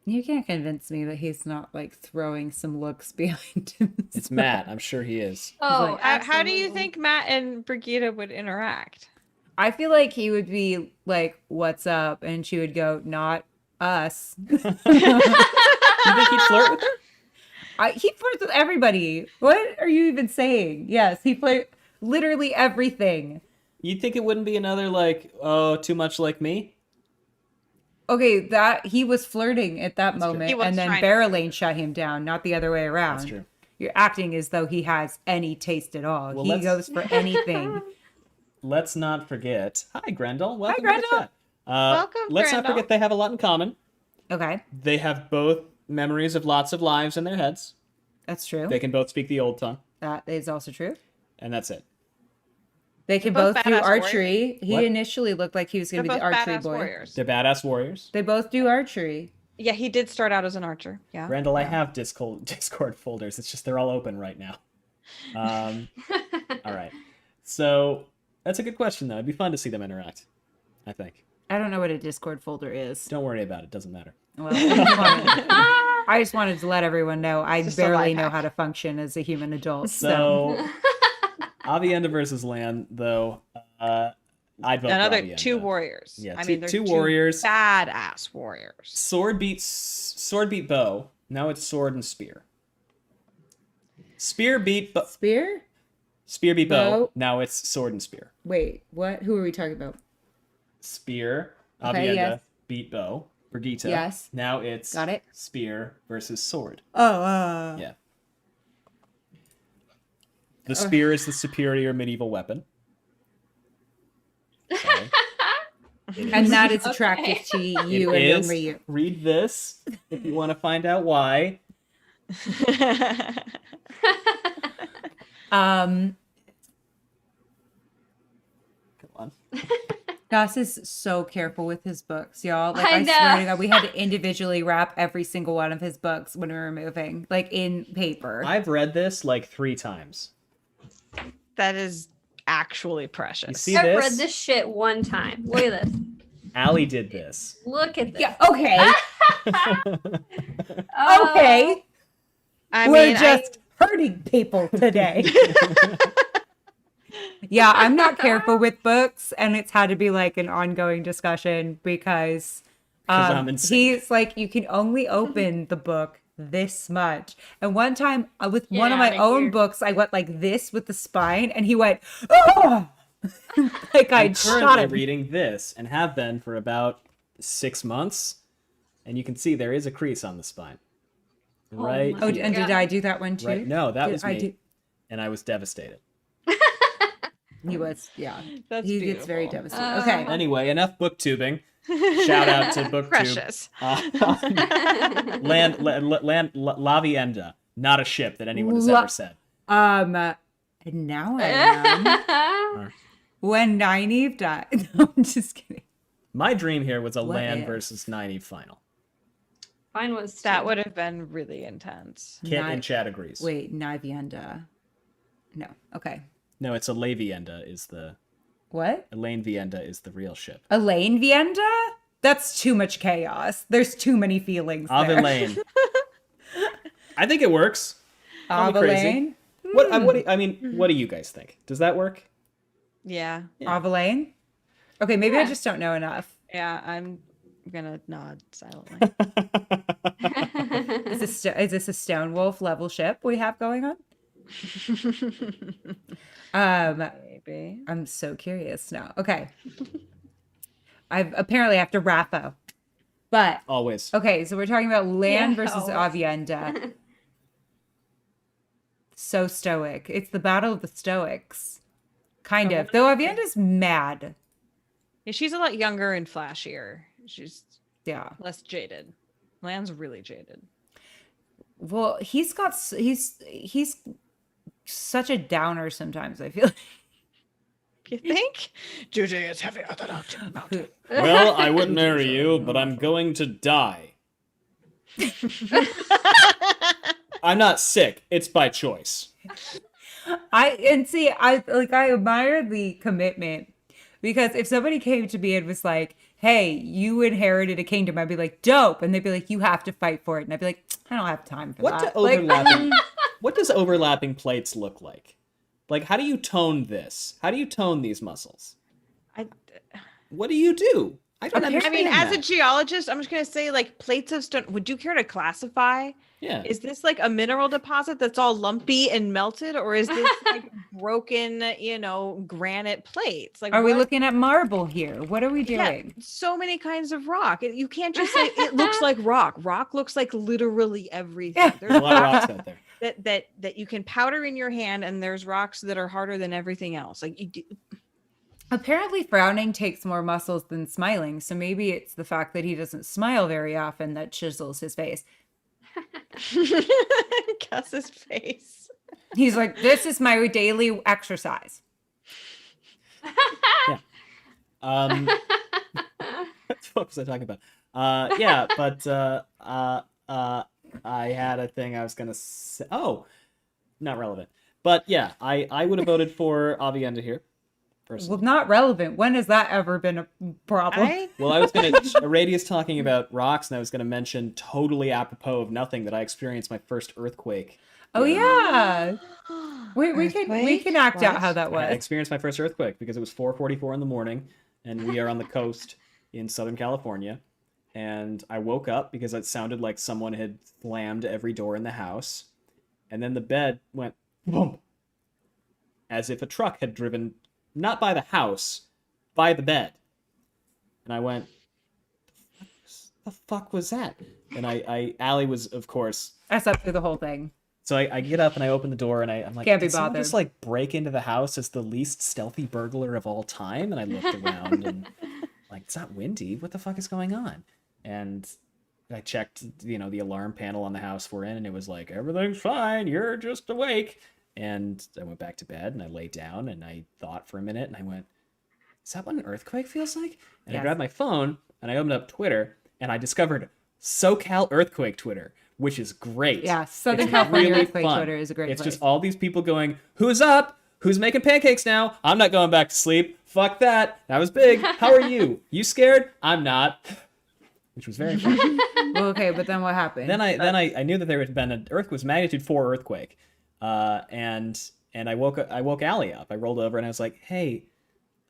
You can't convince me that he's not like throwing some looks behind him. It's Matt. I'm sure he is. Oh, like, How do you absolutely. think Matt and Brigitte would interact? I feel like he would be like, "What's up?" and she would go, "Not us." You think he'd flirt with her? He flirts with everybody. What are you even saying? Yes, he flirts literally everything. You'd think it wouldn't be another like, oh, too much like me? Okay, that he was flirting at that true. moment, He was and then trying to Barrelane shut him down, not the other way around. That's true. You're acting as though he has any taste at all. Well, he let's- goes for anything. Let's not forget. Hi, Grendel. Welcome to the Grendel. chat. Welcome, Let's not Grendel. forget they have a lot in common. Okay, They have both memories of lots of lives in their heads. that's true. They can both speak the old tongue, That is also true. and that's it. They can They're both both do badass archery. He What? initially looked like he was They're going to be both the archery badass boy. warriors. They're badass warriors. They both do archery. Yeah, he did start out as an archer. Yeah. Grendel, I have Discord folders. It's just they're all open right now. All right. So that's a good question, though. It'd be fun to see them interact, I think. I don't know what a Discord folder is. Don't worry about it. Doesn't matter. Well, I just wanted to let everyone know I Just a barely life know hack. how to function as a human adult. So, Avienda versus Lan, though, I'd vote for Another Avienda. two warriors. Yeah, I two- mean, they're two warriors. Badass warriors. Sword beat bow. Now it's sword and spear. Spear beat bow. Spear? Spear beat bow. Bow. Now it's sword and spear. Wait, what? Who are we talking about? Spear. Okay, Avienda yes. beat bow. Brigitte. Yes. Now it's Got it. spear versus sword. Oh, Yeah. The spear is the superior medieval weapon. Sorry. It and is. that is attractive to you It and is. only you. Read this if you want to find out why. Um, Come on. Gus is so careful with his books, y'all. Like, I I swear know. to God, we had to individually wrap every single one of his books when we were moving, like in paper. I've read this like 3 times. That is actually precious. You see I've this? read this shit one time. Look at this. Allie did this. Look at this. Yeah, okay. Oh, Okay. I We're mean, just hurting people today. Yeah, I'm not careful with books, and it's had to be like an ongoing discussion because 'Cause I'm insane. he's like, you can only open the book this much. And one time with one of Get my outta own here. books, I went like this with the spine, and he went, oh! Like I'm I'd shot currently him. reading this and have been for about 6 months, and you can see there is a crease on the spine. Right. my Oh, here. and did God. I do that one too? Right. No, that Did was I me, do- and I was devastated. He was, yeah. That's He gets very beautiful. devastated. Okay. Anyway, enough booktubing. Shout out to booktube. Precious. La Vienda, not a ship that anyone has La- ever said. Now I am. When Nynaeve died. No, I'm just kidding. My dream here was a What Lan if? versus Nynaeve final. Mine was That too. would have been really intense. Kit Ny- in chat agrees. Wait, Nyvienda. No. Okay. No, it's Elaine Vienda is the What? Elaine Vienda is the real ship. Elaine Vienda? That's too much chaos. There's too many feelings Of there. Elaine. I think it works. Of Call me crazy. Elaine? What do you guys think? Does that work? Yeah. Of Elaine? Okay, maybe I just don't know enough. Yeah, I'm gonna nod silently. Is this a Stone Wolf level ship we have going on? Maybe. I'm so curious now. Okay. I apparently have to wrap up. But Always. okay, so we're talking about Lan Yeah, versus always. Avienda. So stoic. It's the battle of the Stoics. Kind of. Though Avienda's mad. Yeah, she's a lot younger and flashier. She's Yeah. less jaded. Lan's really jaded. Well, he's such a downer sometimes, I feel. You think? Juji is heavier than a mountain. Well, I wouldn't marry you, but I'm going to die. I'm not sick. It's by choice. I admire the commitment because if somebody came to me and was like, "Hey, you inherited a kingdom," I'd be like, "Dope," and they'd be like, "You have to fight for it," and I'd be like, "I don't have time for What that." do what does overlapping plates look like? Like, how do you tone this? How do you tone these muscles? What do you do? I don't I understand. mean, as a that. geologist, I'm just gonna say, like, plates of stone. Would you care to classify? Yeah. Is this like a mineral deposit that's all lumpy and melted, or is this like broken, granite plates? Like, Are we what- looking at marble here? What are we Yeah, doing? so many kinds of rock. You can't just say it looks like rock. Rock looks like literally everything. Yeah. There's a lot of rocks rocks out there. that you can powder in your hand, and there's rocks that are harder than everything else. Like you do, Apparently, frowning takes more muscles than smiling, so maybe it's the fact that he doesn't smile very often that chisels his face. Gus's face. He's like, "This is my daily exercise." What the fuck was I talking about? Yeah, but I had a thing I was gonna say. Oh, not relevant. But yeah, I would have voted for Avienda here. Personally. Well, not relevant. When has that ever been a problem? Well, I was gonna. Aradia's talking about rocks, and I was gonna mention, totally apropos of nothing, that I experienced my first earthquake. Oh yeah. We can act out how that I was. experienced my first earthquake because it was 4:44 in the morning, and we are on the coast in Southern California. And I woke up because it sounded like someone had slammed every door in the house, and then the bed went boom, as if a truck had driven not by the house, by the bed. And I went, the fuck was that? And Allie was, of course. I slept through the whole thing. So I get up and I open the door and I'm like, Can't be did someone bothered. just like break into the house as the least stealthy burglar of all time? And I looked around and like, it's not windy. What the fuck is going on? And I checked, the alarm panel on the house we're in, and it was like, everything's fine. You're just awake. And I went back to bed and I lay down and I thought for a minute and I went, is that what an earthquake feels like? And I Yes. grabbed my phone and I opened up Twitter and I discovered SoCal Earthquake Twitter, which is great. Yeah, Southern It's California really Earthquake fun. Twitter is a great It's place. just all these people going, who's up? Who's making pancakes now? I'm not going back to sleep. Fuck that. That was big. How are you? You scared? I'm not. Which was very fun. Well, okay, but then what happened? Then I knew that there had been an earthquake, was magnitude 4 earthquake, and I woke Allie up. I rolled over and I was like, "Hey,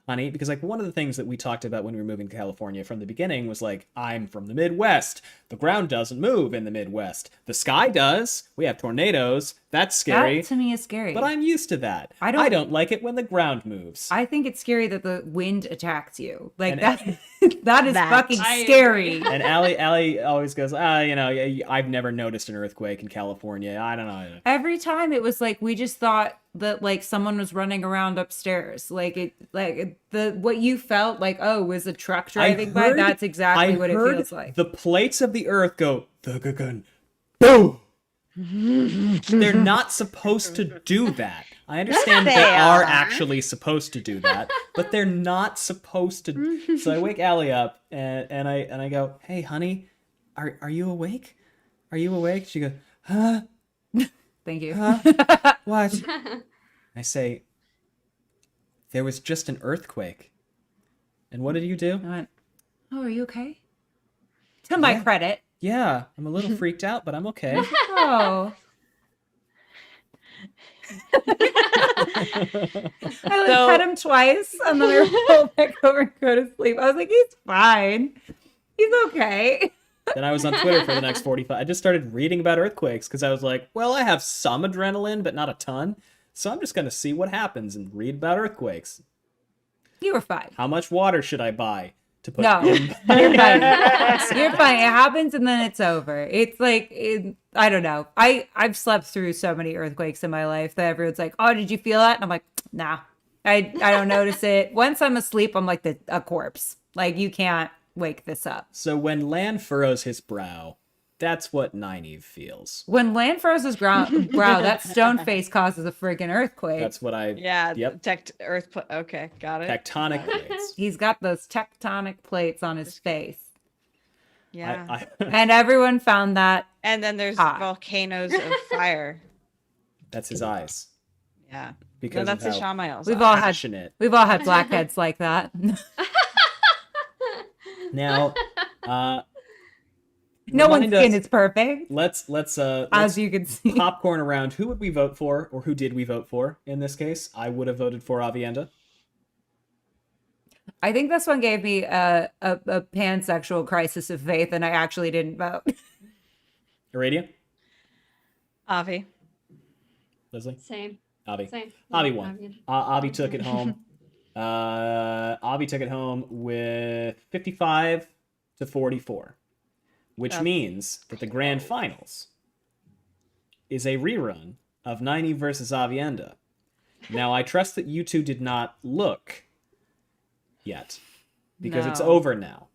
honey," because like one of the things that we talked about when we were moving to California from the beginning was like, I'm from the Midwest. The ground doesn't move in the Midwest. The sky does. We have tornadoes. That's scary. That to me is scary. But I'm used to that. I I don't- don't like it when the ground moves. I think it's scary that the wind attacks you. Like And- that. That is That- fucking I scary. And Allie always goes, I've never noticed an earthquake in California. I don't know. Every time it was like we just thought that like someone was running around upstairs. What you felt like, oh, was a truck driving by. That's exactly what it feels like. The plates of the earth go thug boom. They're not supposed to do that. I understand They they are are. actually supposed to do that, but they're not supposed to. So I wake Allie up and I go, "Hey, honey, are you awake? Are you awake?" She goes, "Huh? Thank you. What?" I say, "There was just an earthquake." And what did you do? I went, oh, are you okay? To my Yeah. credit. Yeah, I'm a little freaked out, but I'm okay. Oh. I like So- pet him twice and then I roll back over and go to sleep. I was like, he's fine. He's okay. Then I was on Twitter for the next 45. I just started reading about earthquakes because I was like, well, I have some adrenaline, but not a ton. So I'm just going to see what happens and read about earthquakes. You were fine. How much water should I buy to put No, in? you're fine. You're fine. It happens and then it's over. It's like, I don't know. I've slept through so many earthquakes in my life that everyone's like, oh, did you feel that? And I'm like, nah, I don't notice it. Once I'm asleep, I'm like a corpse. Like you can't wake this up. So when land furrows his brow, that's what Nynaeve feels. When land furrows his brow, that stone face causes a freaking earthquake. That's what I... Yeah. Yep. Okay, got it. Tectonic plates. He's got those tectonic plates on his face. Yeah. I And everyone found that. And then there's Hot. volcanoes of fire. that's his eyes. Yeah. Because No, that's of the how Shamael's. We've all had passionate. blackheads like that. Now, No one's remind us- skin is perfect, let's as you can see. popcorn around. Who would we vote for, or who did we vote for in this case? I would have voted for Avienda. I think this one gave me a pansexual crisis of faith, and I actually didn't vote. Aradia? Avi. Lesley? Same. Avi. Same. Avi Yeah, won. Avi. Avi took it home. Avi took it home with 55 to 44, which Yeah. means that the grand finals is a rerun of Nynaeve versus Avienda. Now, I trust that you two did not look yet, because it's No. over now.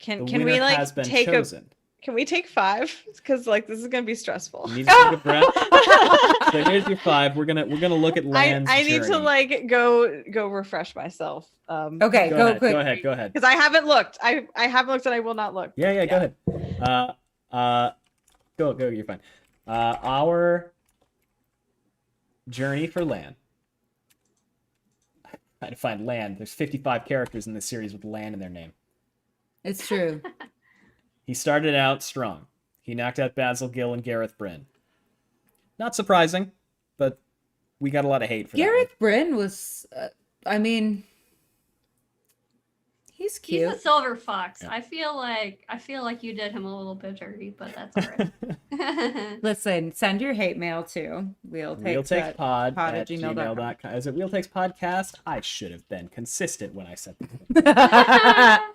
Can The can winner we like has been take chosen. can we take 5? Because like this is gonna be stressful. You need to take a breath. So here's your 5. We're gonna look at Land's I need to journey. like go refresh myself. Okay, Go go ahead. quick. Go ahead. Because I haven't looked. I haven't looked and I will not look. Yeah, go ahead. Go. You're fine. Our journey for Lan. I had to find Lan. There's 55 characters in this series with Lan in their name. It's true. He started out strong. He knocked out Basil Gill and Gareth Bryn. Not surprising, but we got a lot of hate for Gareth Bryn was, I mean, he's He's cute. a silver fox. Yeah. I feel like you did him a little bit dirty, but that's all right. Listen, send your hate mail too. that one. Wheeltakespod pod at gmail.com. Is it Wheeltakes Podcast? I should have been consistent when I said that.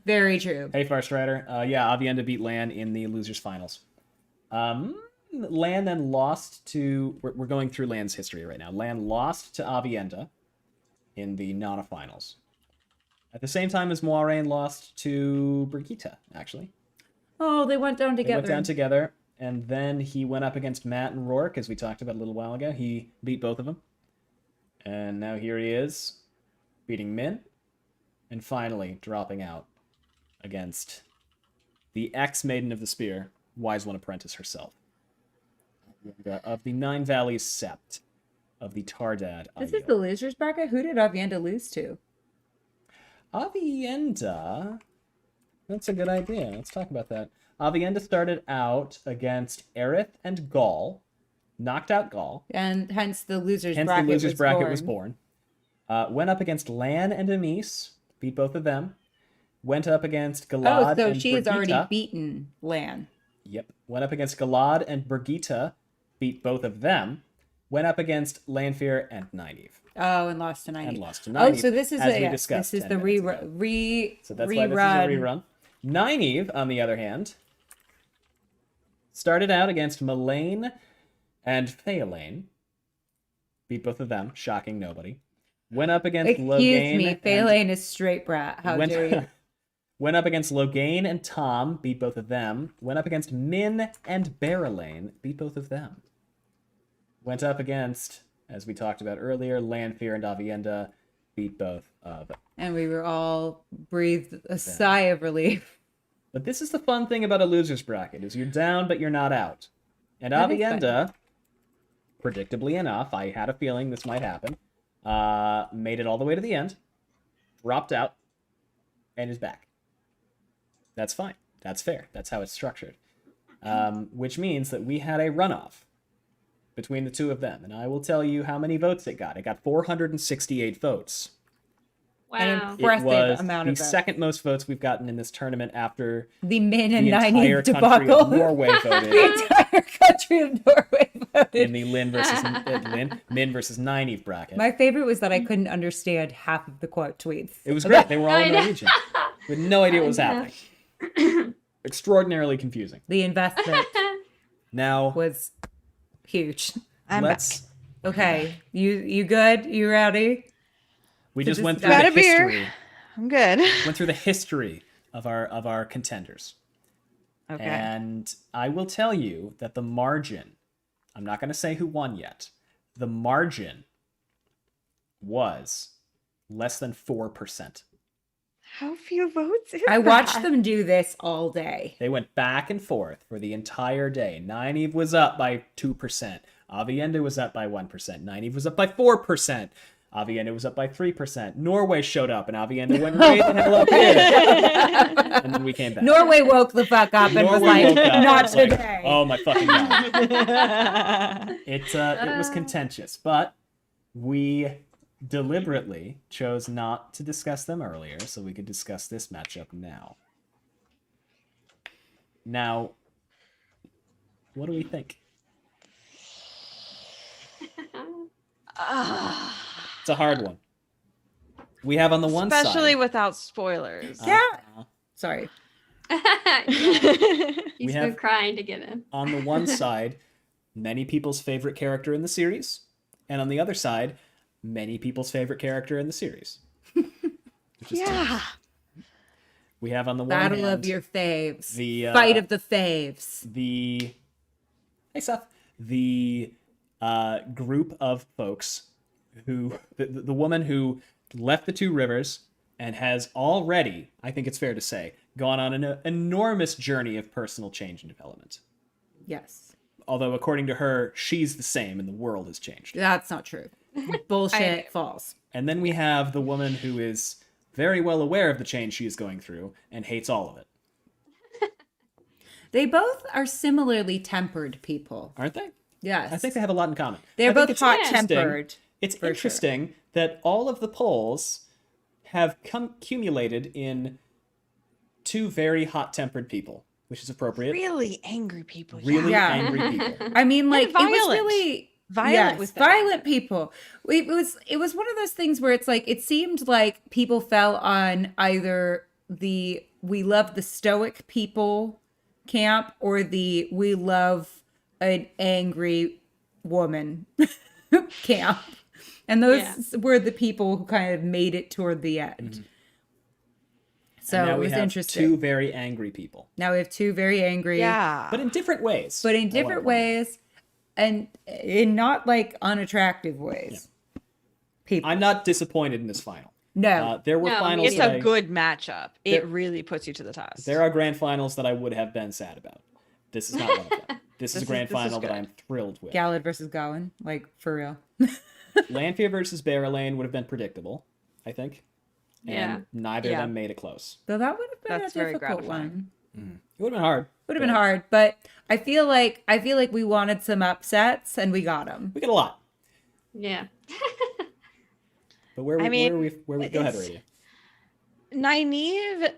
Very true. Hey, Farstrider. Yeah, Avienda beat Lan in the losers finals. Lan then lost to... We're going through Lan's history right now. Lan lost to Avienda in the Nana finals. At the same time as Moiraine lost to Brigitte, actually. Oh, they went down They together. went down together, and then he went up against Matt and Rourke, as we talked about a little while ago. He beat both of them. And now here he is, beating Min. and finally dropping out against the ex-Maiden of the Spear, Wise One Apprentice herself. Of the Nine Valleys Sept, of the Tardad. This is the losers bracket. Who did Avienda lose to? Avienda. That's a good idea. Let's talk about that. Avienda started out against Aerith and Gaul, knocked out Gaul. And hence the losers Hence bracket. the losers bracket was born. Went up against Lan and Amis, beat both of them. Went up against Galad so and she has already Brigitte. beaten Lan. Yep. Went up against Galad and Brigitte, beat both of them. Went up against Lanfear and Nynaeve. Oh, and lost to Nynaeve. And lost to Nynaeve. Oh, so this is as a we yes, discussed this is 10 the minutes ago. So that's why this is a rerun. Nynaeve, on the other hand, started out against Melaine and Phaelane. Beat both of them, shocking nobody. Went up against Excuse Logain. me, Phaelane is straight brat. How dare you? Went up against Logain and Tom, beat both of them. Went up against Min and Barrelane, beat both of them. Went up against, as we talked about earlier, Lanfear and Avienda, beat both of them. And we were all breathed a sigh of relief. But this is the fun thing about a loser's bracket, is you're down, but you're not out. And That is Avienda, predictably enough, I had a feeling this might happen, made it all the way to the end, dropped out, and is back. That's fine. That's fair. That's how it's structured. Which means that we had a runoff between the two of them. And I will tell you how many votes it got. It got 468 votes. An Wow. impressive It was amount the of votes. second most votes we've gotten in this tournament after The Min and the entire Nynaeve country debacle. of Norway The voted entire country of Norway voted. in the Min versus Nynaeve bracket. My favorite was that I couldn't understand half of the quote tweets. It was great. They were all in I know. Norwegian. With no idea what was I know. happening. Extraordinarily confusing. The investment Now, was huge. I'm let's... Okay, you good? You ready? We So just this went is- through Got the a beer. history. I'm good. Went through the history of our contenders. Okay. And I will tell you that the margin, I'm not going to say who won yet, the margin was less than 4%. How few votes is I watched that? them do this all day. They went back and forth for the entire day. Nynaeve was up by 2%. Avienda was up by 1%. Nynaeve was up by 4%. Avienda was up by 3%. Norway showed up and Avienda went right the hell up here. And then we came back. Norway woke the fuck up and was Norway like, woke up and not was like, today. oh my fucking god. It was contentious, but we deliberately chose not to discuss them earlier so we could discuss this matchup now. Now, what do we think? It's a hard one. We have on the one side... Especially without spoilers. Yeah. Sorry. He's have- been crying to get in. On the one side, many people's favorite character in the series, and on the other side, many people's favorite character in the series. Which is Yeah. tough. We have on the one Battle hand, of your faves. the Fight of the faves. the hey Seth, the group of folks who the woman who left the two rivers and has already, I think it's fair to say, gone on an enormous journey of personal change and development. Yes. Although according to her, she's the same and the world has changed. That's not true. Bullshit. False. And then we have the woman who is very well aware of the change she is going through and hates all of it. They both are similarly tempered people. Aren't they? Yes. I think they have a lot in common. They're I think both it's hot-tempered. It's for sure. interesting that all of the polls have accumulated in two very hot-tempered people, which is appropriate. Really angry people. Really Yeah. angry people. I mean, like, it was violent. really Violent yes, with them. violent people. It was one of those things where it's like it seemed like people fell on either the we love the stoic people camp or the we love an angry woman camp. And those were the people who kind of made it toward the end. So And now it we was have interesting. two very angry people, Now we have two very angry, Yeah. but in different ways. but in I different wanna- ways and in not like unattractive ways. People. I'm not disappointed in this final. No. There were No, finals. It's that a I- good matchup. There- It really puts you to the test. There are grand finals that I would have been sad about. This is not one of them. This is a grand This is final that good. I'm thrilled with. Gallad versus Gawain, like for real. Lanfear versus Barrelane would have been predictable, I think. And Yeah. neither of Yeah. them made it close. Though that would have been That's a very difficult gratifying. one. It would have been hard. Would have been hard, but I feel like we wanted some upsets and we got them. We got a lot. Yeah. But where I mean, we go ahead, it's- Aradia. Nynaeve,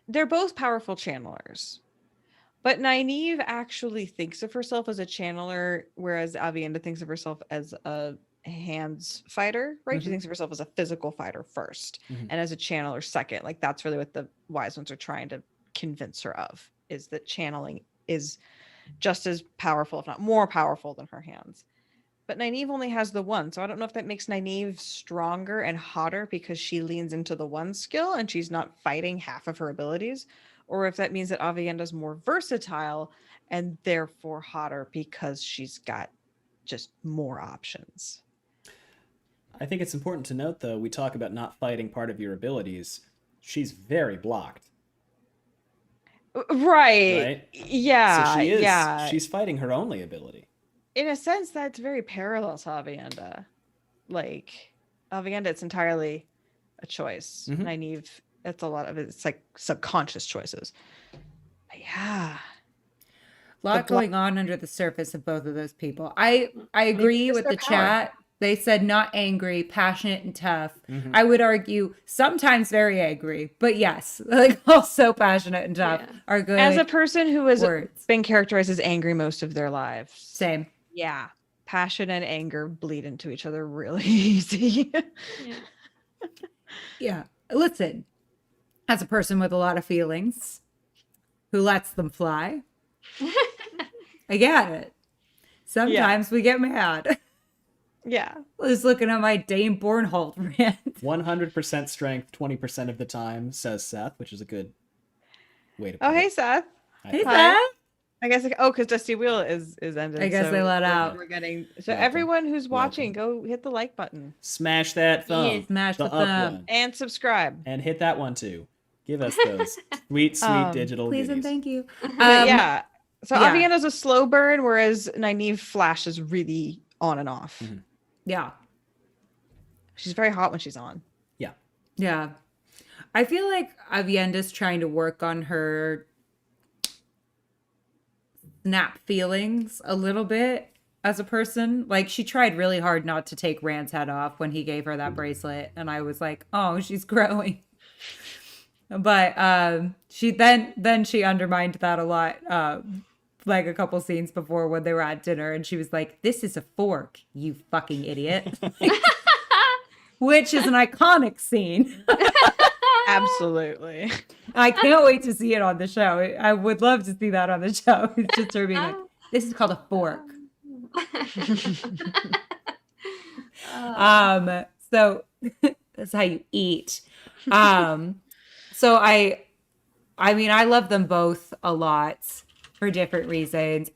they're both powerful channelers. But Nynaeve actually thinks of herself as a channeler, whereas Avienda thinks of herself as a hands fighter, right? She Mhm. thinks of herself as a physical fighter 1st Mhm. and as a channeler second. Like that's really what the wise ones are trying to convince her of, is that channeling is just as powerful, if not more powerful than her hands. But Nynaeve only has the one. So I don't know if that makes Nynaeve stronger and hotter because she leans into the one skill and she's not fighting half of her abilities, or if that means that Avienda's more versatile and therefore hotter because she's got just more options. I think it's important to note, though, we talk about not fighting part of your abilities. She's very blocked, Right. right? Yeah. So she is. Yeah. She's fighting her only ability. In a sense, that's very parallel to Avienda. Like, Avienda, it's entirely a choice. Mhm. Nynaeve, it's a lot of it's like subconscious choices. But yeah. A lot The bla- going on under the surface of both of those people. I agree it's with their the power. chat. They said not angry, passionate, and tough. Mhm. I would argue sometimes very angry, but yes, like also passionate and tough Yeah. are good. As a person who has words. been characterized as angry most of their lives, Same. yeah, passion and anger bleed into each other really easy. Yeah. Yeah. Listen, as a person with a lot of feelings who lets them fly, I get it. Sometimes we get mad. Yeah. Just looking at my Dame Bornholt rant. 100% strength, 20% of the time, says Seth, which is a good way to put Oh, hey, it. Seth. Hey, Hi. Seth. I guess because Dusty Wheel is ended. I guess they let out. We're getting so Welcome. everyone who's watching, go hit the like button Smash that thumb. Yeah. Smash the up thumb. one. and subscribe. And hit that one, too. Give us those sweet, sweet digital Please and goodies. thank you. But yeah. So yeah. Avienda's a slow burn, whereas Nynaeve flashes really on and off. Mhm. Yeah. She's very hot when she's on. Yeah. I feel like Avienda's trying to work on her snap feelings a little bit as a person. Like she tried really hard not to take Rand's head off when he gave her that bracelet. And I was like, oh, she's growing. But she then she undermined that a lot. Like a couple scenes before when they were at dinner and she was like, this is a fork, you fucking idiot. Which is an iconic scene. Absolutely. I can't wait to see it on the show. I would love to see that on the show. It's just her being like, this is called a fork. So that's how you eat. So I mean, I love them both a lot for different reasons.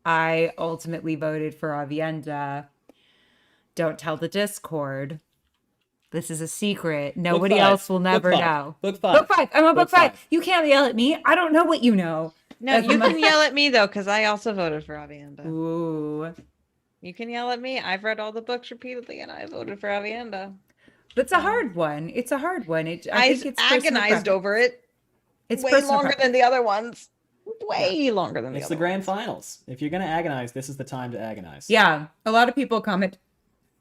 I ultimately voted for Avienda. Don't tell the Discord. This is a secret. Nobody five. else will never Book five. know. Book five. Book five. I'm on book Book five. five. You can't yell at me. I don't know what you know. No, you can yell at me though, because I also voted for Avienda. Ooh. You can yell at me. I've read all the books repeatedly, and I voted for Avienda. It's a hard one. It's a hard one. I I think it's personal agonized preference. over it. It's way personal longer preference. than the other ones. Way longer than the It's other the grand ones. finals. If you're going to agonize, this is the time to agonize. Yeah, a lot of people comment.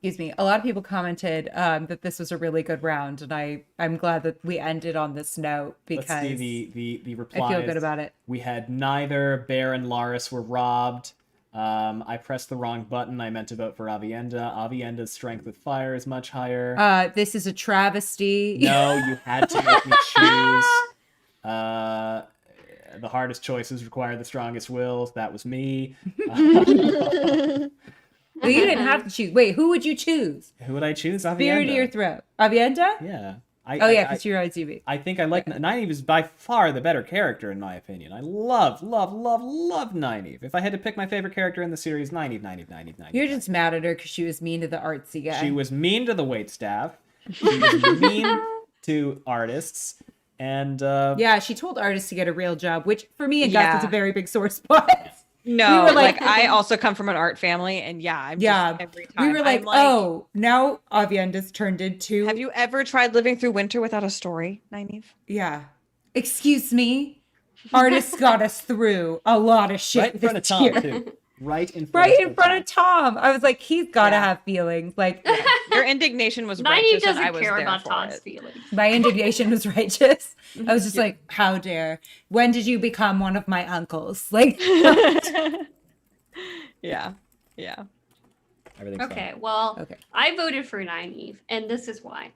Excuse me. A lot of people commented that this was a really good round, and I'm glad that we ended on this note because Let's see the replies. I feel good about it. We had neither Bear and Laris were robbed. I pressed the wrong button. I meant to vote for Avienda. Avienda's strength with fire is much higher. This is a travesty. No, you had to make me choose. The hardest choices require the strongest wills. That was me. Well, you didn't have to choose. Wait, who would you choose? Who would I choose? Spear to Avienda. your throat. Avienda? Yeah. Oh yeah, because you're on TV. I think I like Nynaeve is by far the better character in my opinion. I love Nynaeve. If I had to pick my favorite character in the series, Nynaeve. You're just mad at her because she was mean to the artsy guy. She was mean to the waitstaff. She is mean to artists, and Yeah, she told artists to get a real job, which for me and Gus is a Yeah. very big sore spot. No, We were like, like- I also come from an art family, and yeah, I'm Yeah, just every time we were like, I'm oh, now Avienda's turned into. have you ever tried living through winter without a story, Nynaeve? Yeah. Excuse me. Artists got us through a lot of shit. right in front of this Tom year. too. Right in front. Right in front of Tom. I was like, he's got to Yeah. have feelings. Like, Your indignation was Nynaeve righteous, and I doesn't was care there about for Todd's it. feelings. my indignation was righteous. I was just like, how dare? When did you become one of my uncles? Like, Yeah, yeah. Everything's Okay, fine. well, okay. I voted for Nynaeve, and this is why.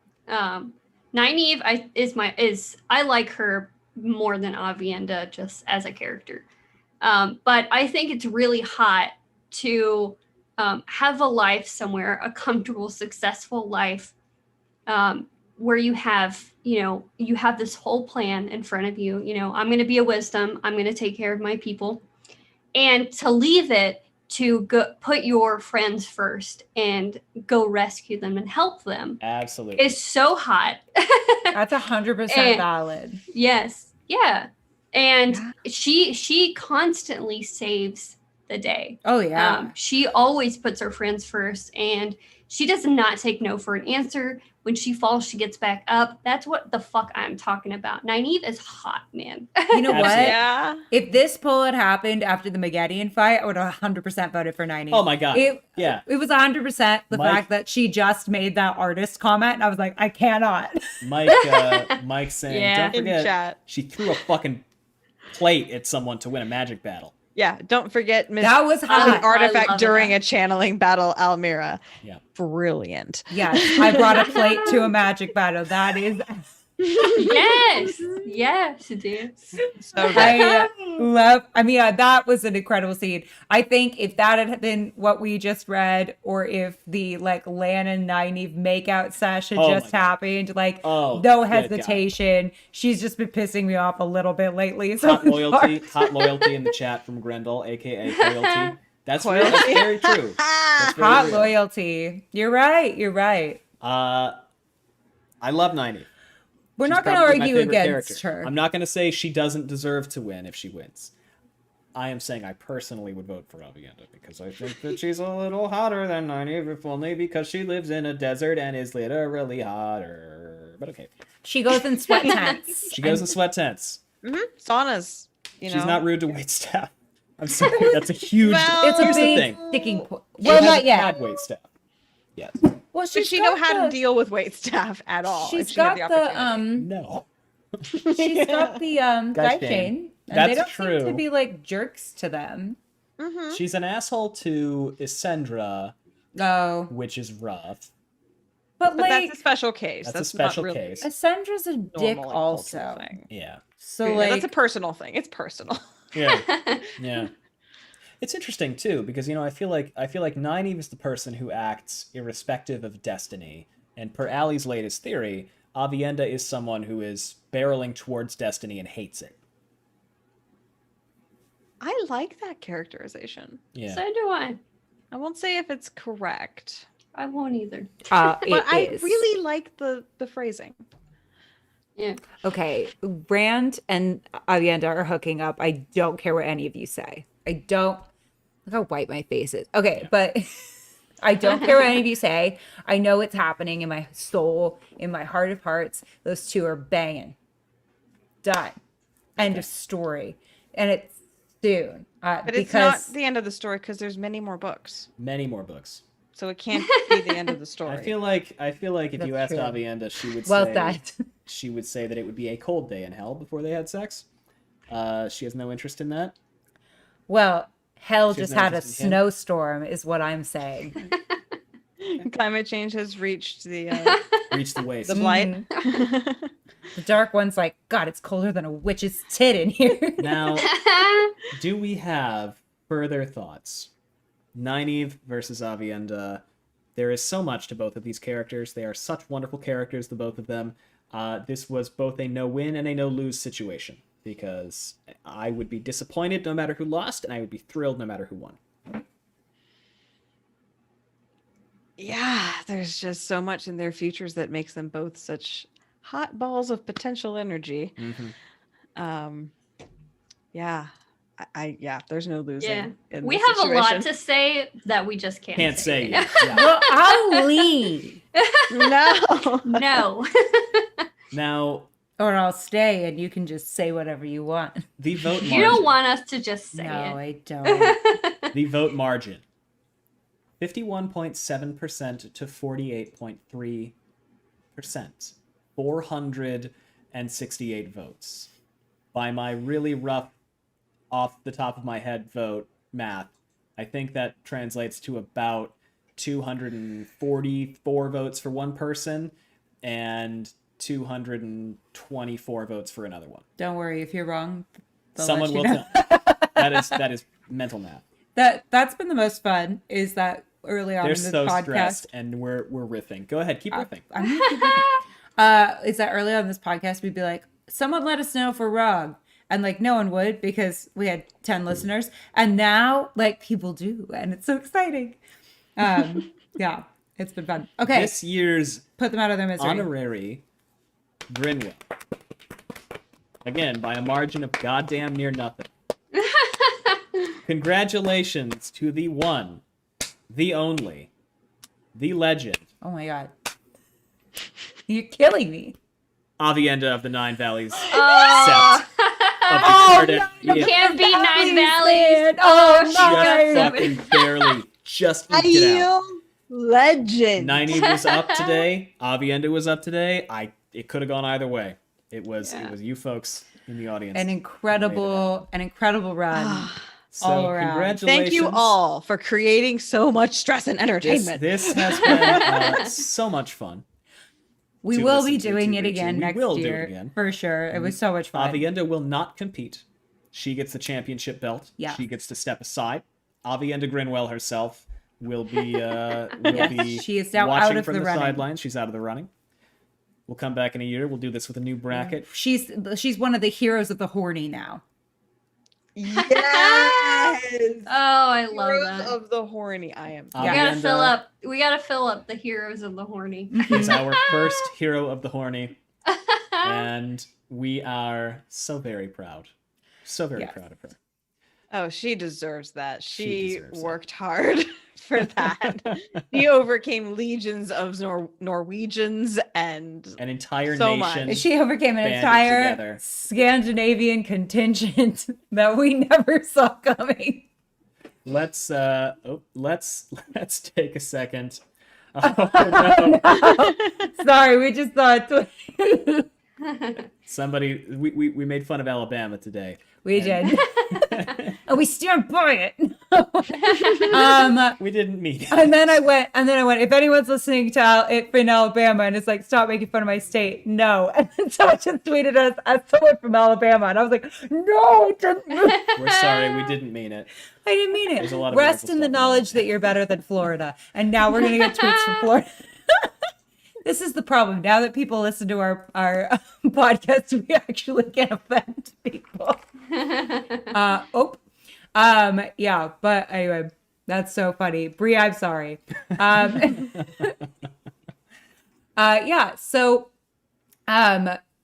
Nynaeve I like her more than Avienda just as a character. But I think it's really hot to have a life somewhere, a comfortable, successful life, where you have this whole plan in front of you. I'm going to be a wisdom. I'm going to take care of my people, and to leave it to go put your friends first and go rescue them and help them Absolutely. is so hot. That's 100% And- valid. Yes. Yeah. And Yeah. she constantly saves the day. Oh, yeah. She always puts her friends first, and she does not take no for an answer. When she falls, she gets back up. That's what the fuck I'm talking about. Nynaeve is hot, man. You know what? Absolutely. Yeah. If this poll had happened after the Megadian fight, I would have 100% voted for 90. Oh my God. Yeah. It was 100% the Mike- fact that she just made that artist comment. And I was like, I cannot. Mike saying, Yeah. don't In forget, chat. she threw a fucking plate at someone to win a magic battle. Yeah, don't forget Miss That was the hot. I artifact love during that. a channeling battle, Almira. Yeah. Brilliant. Yes, I brought a plate to a magic battle. That is, Yes. Yes, dude. So good. that was an incredible scene. I think if that had been what we just read, or if the like Lan and Nynaeve makeout sesh had Oh just my God. happened, like Oh, no good God. hesitation. She's just been pissing me off a little bit lately. So Hot loyalty in the chat from Grendel, aka Coyalty. That's real. That's Coyalty. very true. That's very hot real. loyalty. You're right. You're right. I love Nynaeve. We're She's not going to probably my argue favorite against character. her. I'm not going to say she doesn't deserve to win if she wins. I am saying I personally would vote for Avienda because I think that she's a little hotter than Nynaeve, if only because she lives in a desert and is literally hotter. But okay. She goes in sweat tents. She goes in sweat tents. Saunas. You know. She's not rude to waitstaff. I'm sorry. That's a huge. Well, It's a here's the big thing. sticking point. She Well, not hasn't yet. had waitstaff. Yes. Well, Does she know how to deal with wait staff at all? if She's she had got the the opportunity? No. she's got the Guy guy chain. chain, and That's they don't seem to true. be like jerks to them. Mhm. She's an asshole to Isendra, Oh, which is rough. but But like that's a special case. That's a not special really case. Ascendra's a dick normal, like, also. cultural thing. Yeah. So Yeah, like that's a personal thing. It's personal. Yeah. Yeah. It's interesting too because I feel like Nynaeve is the person who acts irrespective of destiny, and per Allie's latest theory, Avienda is someone who is barreling towards destiny and hates it. I like that characterization. Yeah. So do I. I won't say if it's correct, I won't either. but I really like the phrasing. Yeah. Okay, Rand and Avienda are hooking up. I don't care what any of you say. I don't. Look how white my face is. Okay, but I don't care what any of you say. I know it's happening in my soul, in my heart of hearts. Those two are banging. Done. End of story. And it's soon. But it's not the end of the story because there's many more books, Many more books. so it can't be the end of the story. I feel like if you That's asked true. Avienda, she would well say said. she would say that it would be a cold day in hell before they had sex. She has no interest in that. Well, hell She's just no had a interest in him. snowstorm, is what I'm saying. Climate change has reached the Reach the waist. the blight. The dark one's like, God, it's colder than a witch's tit in here. Now, do we have further thoughts? Nynaeve versus Avienda. There is so much to both of these characters. They are such wonderful characters, the both of them. This was both a no-win and a no-lose situation, because I would be disappointed no matter who lost, and I would be thrilled no matter who won. Yeah, there's just so much in their futures that makes them both such hot balls of potential energy. Um, yeah, yeah, there's no losing. Yeah. In We this have a lot situation. to say that we just can't say right it. Yeah. Well, I'll leave. No. now. No. Now, Or I'll stay and you can just say whatever you want. the vote You don't margin. want us to just say No, it. I don't. The vote margin. 51.7% to 48.3%. 468 votes. By my really rough, off the top of my head vote math, I think that translates to about 244 votes for one person and 224 votes for another one. Don't worry, if you're wrong, they'll Someone let will you know. tell me. That is mental math. That's been the most fun, is that early on They're in this so podcast. stressed, and we're riffing. Go ahead, keep riffing. I'm gonna keep is that early on in this podcast we'd be like, someone let us know if we're wrong. And like no one would because we had 10 listeners. And now like people do, and it's so exciting. Yeah, it's been fun. Okay. This year's Put them out of their misery. honorary Grinwell. Again, by a margin of goddamn near nothing. Congratulations to the one, the only, the legend, Oh my god. You're killing me. Avienda of the Nine Valleys Oh. sept of the Cardiff. You can't beat Nine man. Valleys. Oh, she no. got Just some- fucking barely, just eked it out. Legend. 90 was up today. Avienda was up today. It could have gone either way. It was you folks in the audience. An incredible run. So all around. congratulations. Thank you all for creating so much stress and entertainment. This has been so much fun. We to will listen be to, doing to it read to. again We next will do it year. again. For sure. It was so much fun. Avienda will not compete. She gets the championship belt. Yeah. She gets to step aside. Avienda Grinwell herself will be she is now watching out of from the the running. sidelines. She's out of the running. We'll come back in a year. We'll do this with a new bracket. She's one of the heroes of the horny now. Yes. Oh, I love Heroes that. of the horny. I am. We gotta Avienda fill up. We gotta fill up the heroes of the horny. is our first hero of the horny, and we are so very proud. So very Yes. proud of her. Oh, she deserves that. She She deserves it. worked hard for that. She overcame legions of Norwegians and An entire So nation. much. She overcame an banded entire together. Scandinavian contingent that we never saw coming. Let's take a second. Oh, no. Sorry, we just thought Somebody we made fun of Alabama today. we did. And we stand by it. We didn't mean it. And then I went, if anyone's listening to it in Alabama and it's like, stop making fun of my state, no. And then someone just tweeted us as someone from Alabama. And I was like, no, I didn't mean it. We're sorry, we didn't mean it. I didn't mean it. There's a lot of Rest beautiful in the stuff in knowledge that you're better than Florida. And now we're going to get tweets from Florida. This is the problem. Now that people listen to our podcast, we actually can offend people. Yeah, but anyway, that's so funny. Brie, I'm sorry. Yeah, so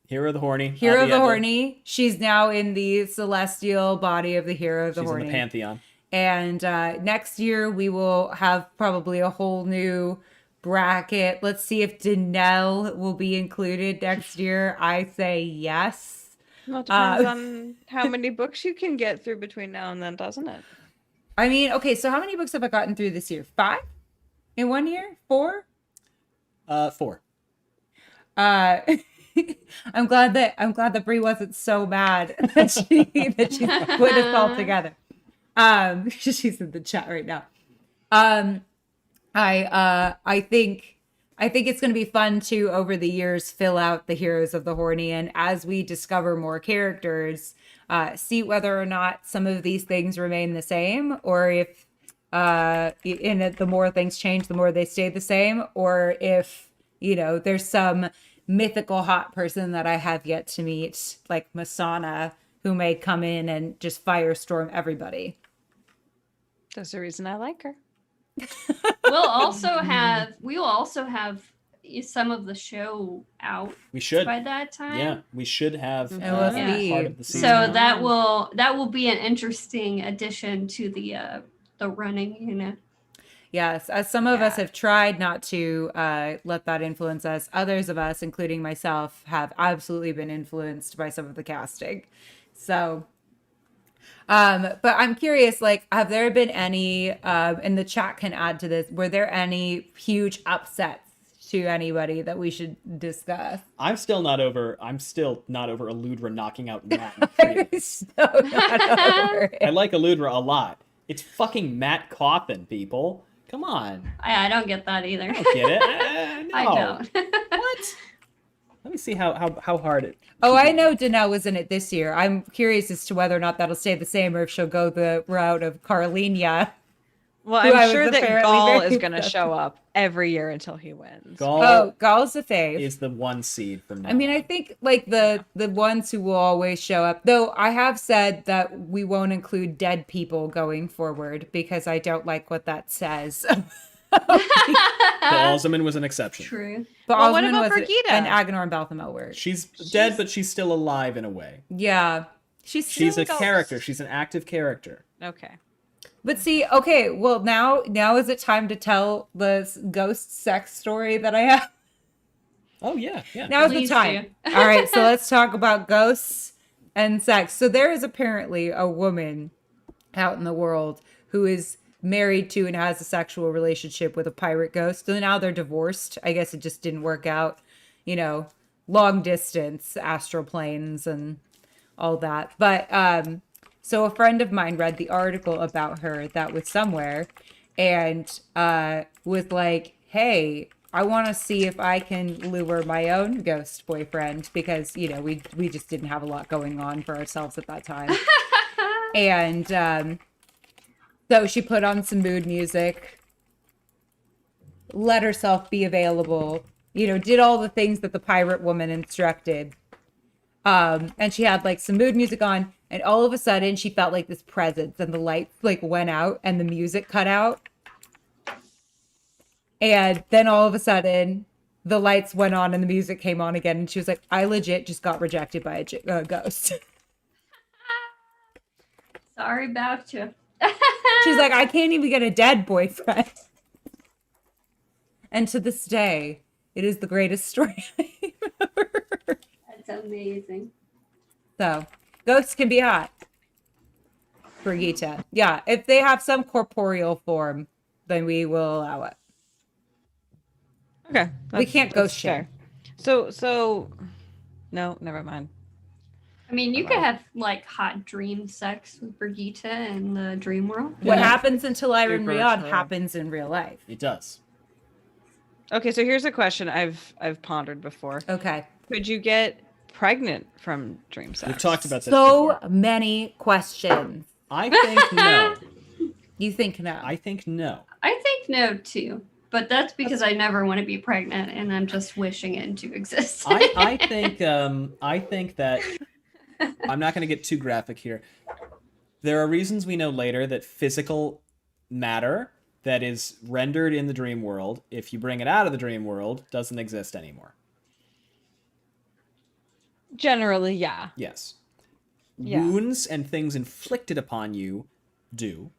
Hero of the Horny. Hero of the Avienda. Horny. She's now in the celestial body of the Hero of the She's Horny. in the pantheon. And next year we will have probably a whole new bracket. Let's see if Danelle will be included next year. I say yes. well, it depends on how many books you can get through between now and then, doesn't it? I mean, okay, so how many books have I gotten through this year? 5? In 1 year? 4? 4. I'm glad that Brie wasn't so mad that she put us all together. She's in the chat right now. I think it's going to be fun to, over the years, fill out the Heroes of the Horny, and as we discover more characters, see whether or not some of these things remain the same, or if the more things change, the more they stay the same, or if there's some mythical hot person that I have yet to meet, like Masana, who may come in and just firestorm everybody. That's the reason I like her. we will also have some of the show out We should. by that time. Yeah, we should have It will part be. of the season. So out. that will be an interesting addition to the running, you know. Yes, as some of us Yeah. have tried not to let that influence us, others of us, including myself, have absolutely been influenced by some of the casting. So, but I'm curious, like, have there been any, and the chat can add to this, were there any huge upsets to anybody that we should discuss? I'm still not over Eludra knocking out Matt. period. So not over I it. like Eludra a lot. It's fucking Matt Coffin, people. Come on. I don't get that either. I don't get it. No. I don't. What? Let me see how hard it. Oh, I know Danelle was in it this year. I'm curious as to whether or not that'll stay the same or if she'll go the route of Carlenia. Well, Who I I'm was sure that apparently Gaul very is going to obsessed show up every year until he wins. Gaul Oh, Gall's a fave. is the one seed from now. I mean, I think like the ones who will always show up, though I have said that we won't include dead people going forward because I don't like what that says. The Alzheimer was an exception. True. But Well, what Osmond about was Birgitta? and Agenor and Balthamo were. She's dead, but she's still alive in a way. Yeah. She's She's a still- character. She's an active character. Okay. But see, okay, well now is it time to tell the ghost sex story that I have? Oh yeah, yeah. Now's the Please time. do. All right, so let's talk about ghosts and sex. So there is apparently a woman out in the world who is married to and has a sexual relationship with a pirate ghost. So now they're divorced. I guess it just didn't work out. You know, long distance, astral planes and all that. But so a friend of mine read the article about her that was somewhere and was like, hey, I want to see if I can lure my own ghost boyfriend because, you know, we just didn't have a lot going on for ourselves at that time. And so she put on some mood music, let herself be available, you know, did all the things that the pirate woman instructed. And she had like some mood music on, and all of a sudden she felt like this presence and the lights like went out and the music cut out. And then all of a sudden the lights went on and the music came on again. And she was like, I legit just got rejected by a ghost. Sorry about you. She's like, I can't even get a dead boyfriend. And to this day, it is the greatest story I've ever heard. That's amazing. So, ghosts can be hot. Brigitte. Yeah, if they have some corporeal form, then we will allow it. Okay. We can't ghost share. So, no, never mind. I mean, you could have like hot dream sex with Brigitte in the dream world. What Yeah. happens until Iron Super Riyadh true. happens in real life. It does. Okay, so here's a question I've pondered before. Okay. Could you get pregnant from dream sex? We've talked about this So before. many questions. I think no. You think no? I think no. I think no too, but that's because I never want to be pregnant, and I'm just wishing it into existence. I think that I'm not going to get too graphic here. There are reasons we know later that physical matter that is rendered in the dream world, if you bring it out of the dream world, doesn't exist anymore. Generally, yeah. Yes. Yeah. Wounds and things inflicted upon you do.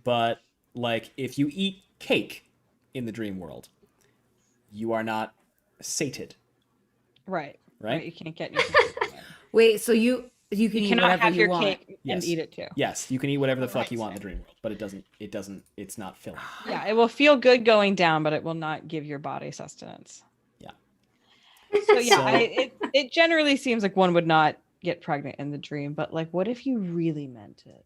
But, like, if you eat cake in the dream world, you are not sated, Right. right? You can't get your Wait, so you can You eat cannot whatever have you your want. cake Yes. and eat it too. Yes, you can eat whatever the fuck Right. you want in the dream world, but it's not filling. Yeah, it will feel good going down, but it will not give your body sustenance. Yeah. So yeah, So- it generally seems like one would not get pregnant in the dream, but like, what if you really meant it?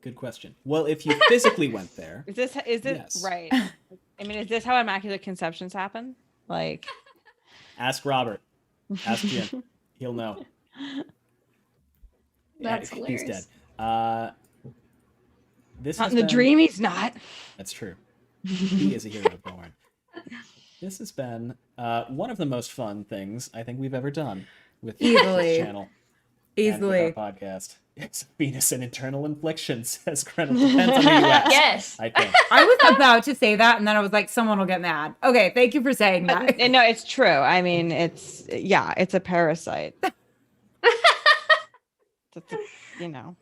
Good question. Well, if you physically went there, Is this Yes. right? I mean, is this how immaculate conceptions happen? Like, ask Robert. Ask Jim. He'll know. That's He's hilarious. dead. This not has in the been- dream, he's not. That's true. He is a hero born. This has been one of the most fun things I think we've ever done with Easily. this channel. Easily. With our podcast. It's Venus and internal inflictions, says Grinwell. Depends on who you ask. Yes. I think. I was about to say that, and then I was like, someone will get mad. Okay, thank you for saying that. No, it's true. I mean, it's a parasite. You know.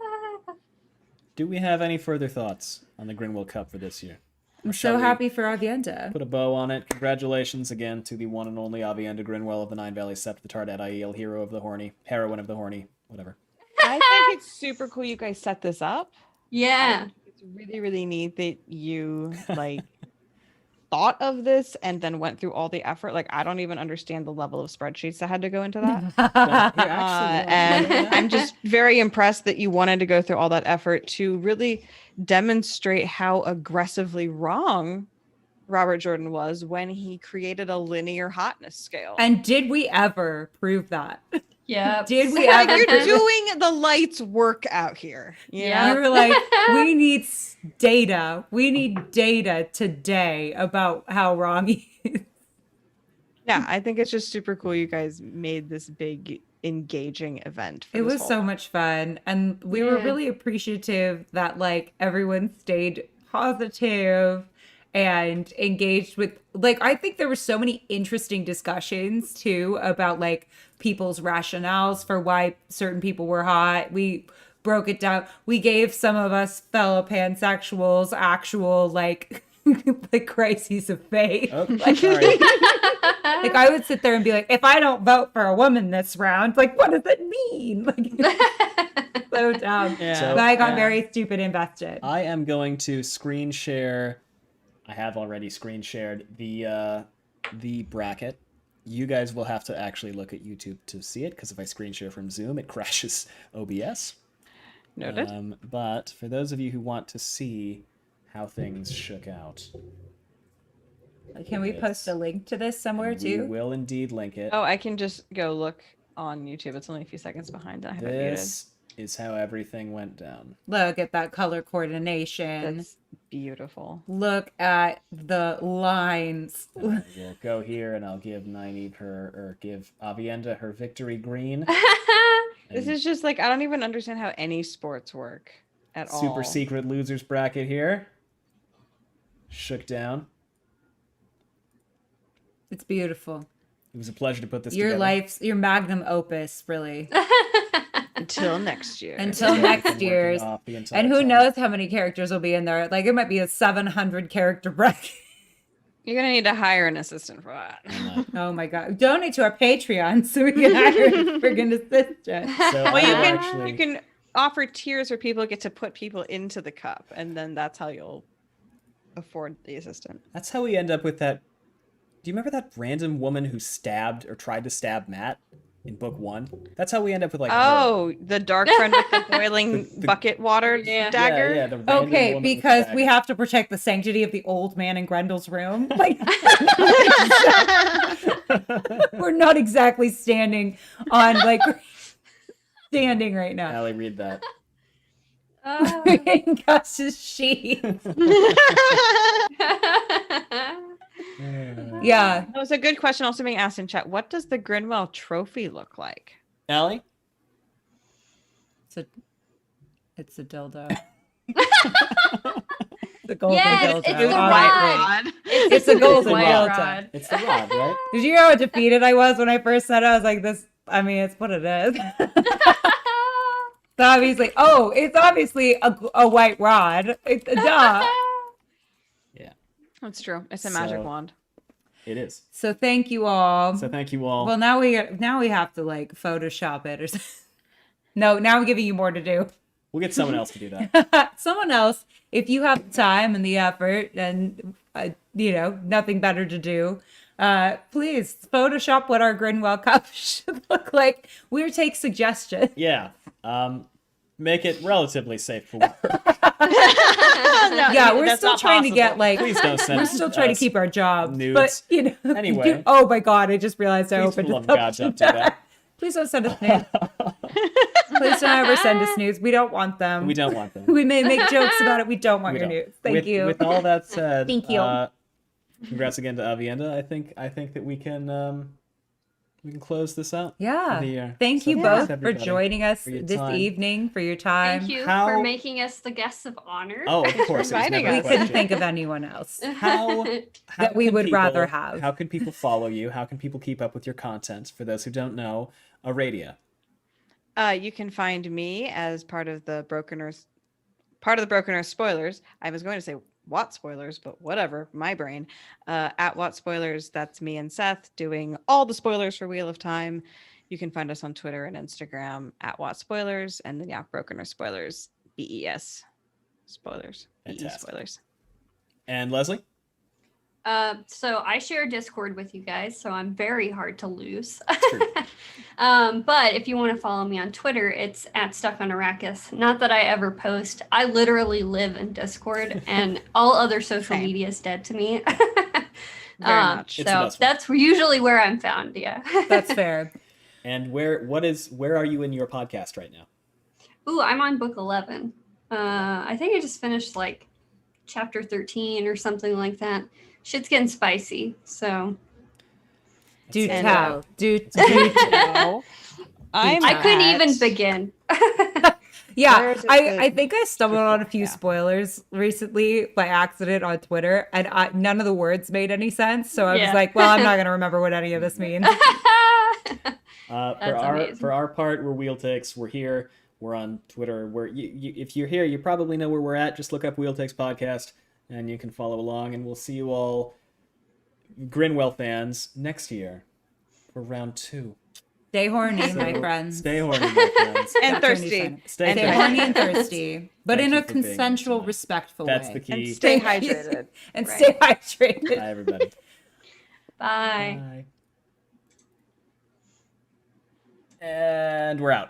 Do we have any further thoughts on the Grinwell Cup for this year? I'm Shall so we happy for Avienda. Put a bow on it. Congratulations again to the one and only Avienda Grinwell of the Nine Valleys Sept, the Tardet Aiel, hero of the horny, heroine of the horny, whatever. I think it's super cool you guys set this up. Yeah. It's really, really neat that you like thought of this and then went through all the effort. Like, I don't even understand the level of spreadsheets that had to go into that. And I'm just very impressed that you wanted to go through all that effort to really demonstrate how aggressively wrong Robert Jordan was when he created a linear hotness scale. And did we ever prove that? Yeah. Did we like, ever? you're doing the lights work out here. You Yeah. know? We were like, we need data. We need data today about how wrong he is. Yeah, I think it's just super cool you guys made this big engaging event. For It this was whole so much fun. And we were Yeah. really appreciative that like everyone stayed positive and engaged with like I think there were so many interesting discussions too about like people's rationales for why certain people were hot. We broke it down. We gave some of us fellow pansexuals actual like like crises of faith. Oh, Like, sorry. like I would sit there and be like, if I don't vote for a woman this round, like what does it mean? Like so dumb. Yeah. So- But I got Yeah. very stupid invested. I am going to screen share. I have already screen shared the bracket. You guys will have to actually look at YouTube to see it, because if I screen share from Zoom, it crashes OBS. noted. But for those of you who want to see how things shook out, Can we post a link to this somewhere we too? will indeed link it. Oh, I can just go look on YouTube. It's only a few seconds behind. I have it muted. This is how everything went down. Look at that color coordination. That's beautiful. Look at the lines. We'll go here, and I'll give give Avienda her victory green. This is just like I don't even understand how any sports work at all. Super secret losers bracket here. Shook down. It's beautiful. It was a pleasure to put this Your together. your magnum opus, really. Until next year. Until I've next been working year's. off the entire And who time. knows how many characters will be in there. Like it might be a 700 character bracket. You're gonna need to hire an assistant for that. Oh my god. Donate to our Patreon so we can hire a friggin' assistant. So Well, I you will can actually, you can offer tiers where people get to put people into the cup, and then that's how you'll afford the assistant. That's how we end up with that. Do you remember that random woman who stabbed or tried to stab Matt in book 1? That's how we end up with like. her. Oh, the dark friend with the boiling bucket water Yeah. dagger. Yeah, the random Okay, woman with the because we dagger. have to protect the sanctity of the old man in Grendel's room. Like we're not exactly standing on like standing right now. Allie, read that. Oh. In Gus's sheet. Yeah. That was a good question also being asked in chat. What does the Grinwell trophy look like? Allie? It's a dildo. The golden Yes, dildo. it's the the white rod. It's a golden white dildo. rod. It's the rod, right? Did you hear how defeated I was when I first said it? I was like, this, I mean, it's what it is. So obviously, it's obviously a white rod. It's duh. Yeah, That's true. It's a magic So- wand. it is. So thank you all. So thank you all. Well, now we have to like Photoshop it or something. No, now I'm giving you more to do. We'll get someone else to do that. Someone else, if you have the time and the effort and nothing better to do, please Photoshop what our Grinwell Cup should look like. We'll take suggestions. Yeah. Make it relatively safe for work. Yeah, we're that's still not trying to get possible. like Please don't send we're still trying to us keep our jobs. nudes. But Anyway. oh my god, I just realized I Please, opened for the love a of God, don't do that. Please don't send us nudes. Please don't ever send us nudes. We don't want them. We don't want them. We may make jokes about it. We don't want We your don't. nudes. Thank you. With all that said, Thank you. congrats again to Avienda. I think that we can we can close this out. Yeah. For the year. Thank So you thanks, both for everybody, joining us for your this time. evening, for your time. Thank you How- for making us the guests of honor. Oh, of course. It was inviting never a We us. couldn't question. think of anyone else. How That we can would people- rather have. How can people follow you? How can people keep up with your content? For those who don't know, Aradia. You can find me as part of the Broken Earth spoilers. I was going to say Watt spoilers, but whatever, my brain. At Watt spoilers, that's me and Seth doing all the spoilers for Wheel of Time. You can find us on Twitter and Instagram at Watt spoilers, and then Broken Earth spoilers, BES spoilers, BE Fantastic. spoilers. And Lesley? So I share Discord with you guys, so I'm very hard to lose. True. But if you want to follow me on Twitter, it's at Stuck on ARRAKIS. Not that I ever post. I literally live in Discord, and all other social Same. media is dead to me. Very much. It's the So best one. that's usually where I'm found. Yeah. That's fair. And where are you in your podcast right now? Ooh, I'm on book 11. I think I just finished like chapter 13 or something like that. Shit's getting spicy. So Do And, tell. Do No. I couldn't even at- begin. Yeah, Where is it I the- think I stumbled on a few Yeah. spoilers recently by accident on Twitter, and none of the words made any sense. So I was Yeah. like, well, I'm not going to remember what any of this means. For That's amazing. our part, we're Wheel Takes. We're here. We're on Twitter. If you're here, you probably know where we're at. Just look up Wheel Takes Podcast, and you can follow along. And we'll see you all, Grinwell fans, next year for round 2. Stay horny, So, my friends. Stay horny, my friends. And That's when you thirsty. sign it. Stay Stay thirsty. horny and thirsty, but Thank in you a for being here consensual, tonight. respectful That's way. the key. And stay hydrated. And Right. stay hydrated. Bye, everybody. Bye. Bye. And we're out.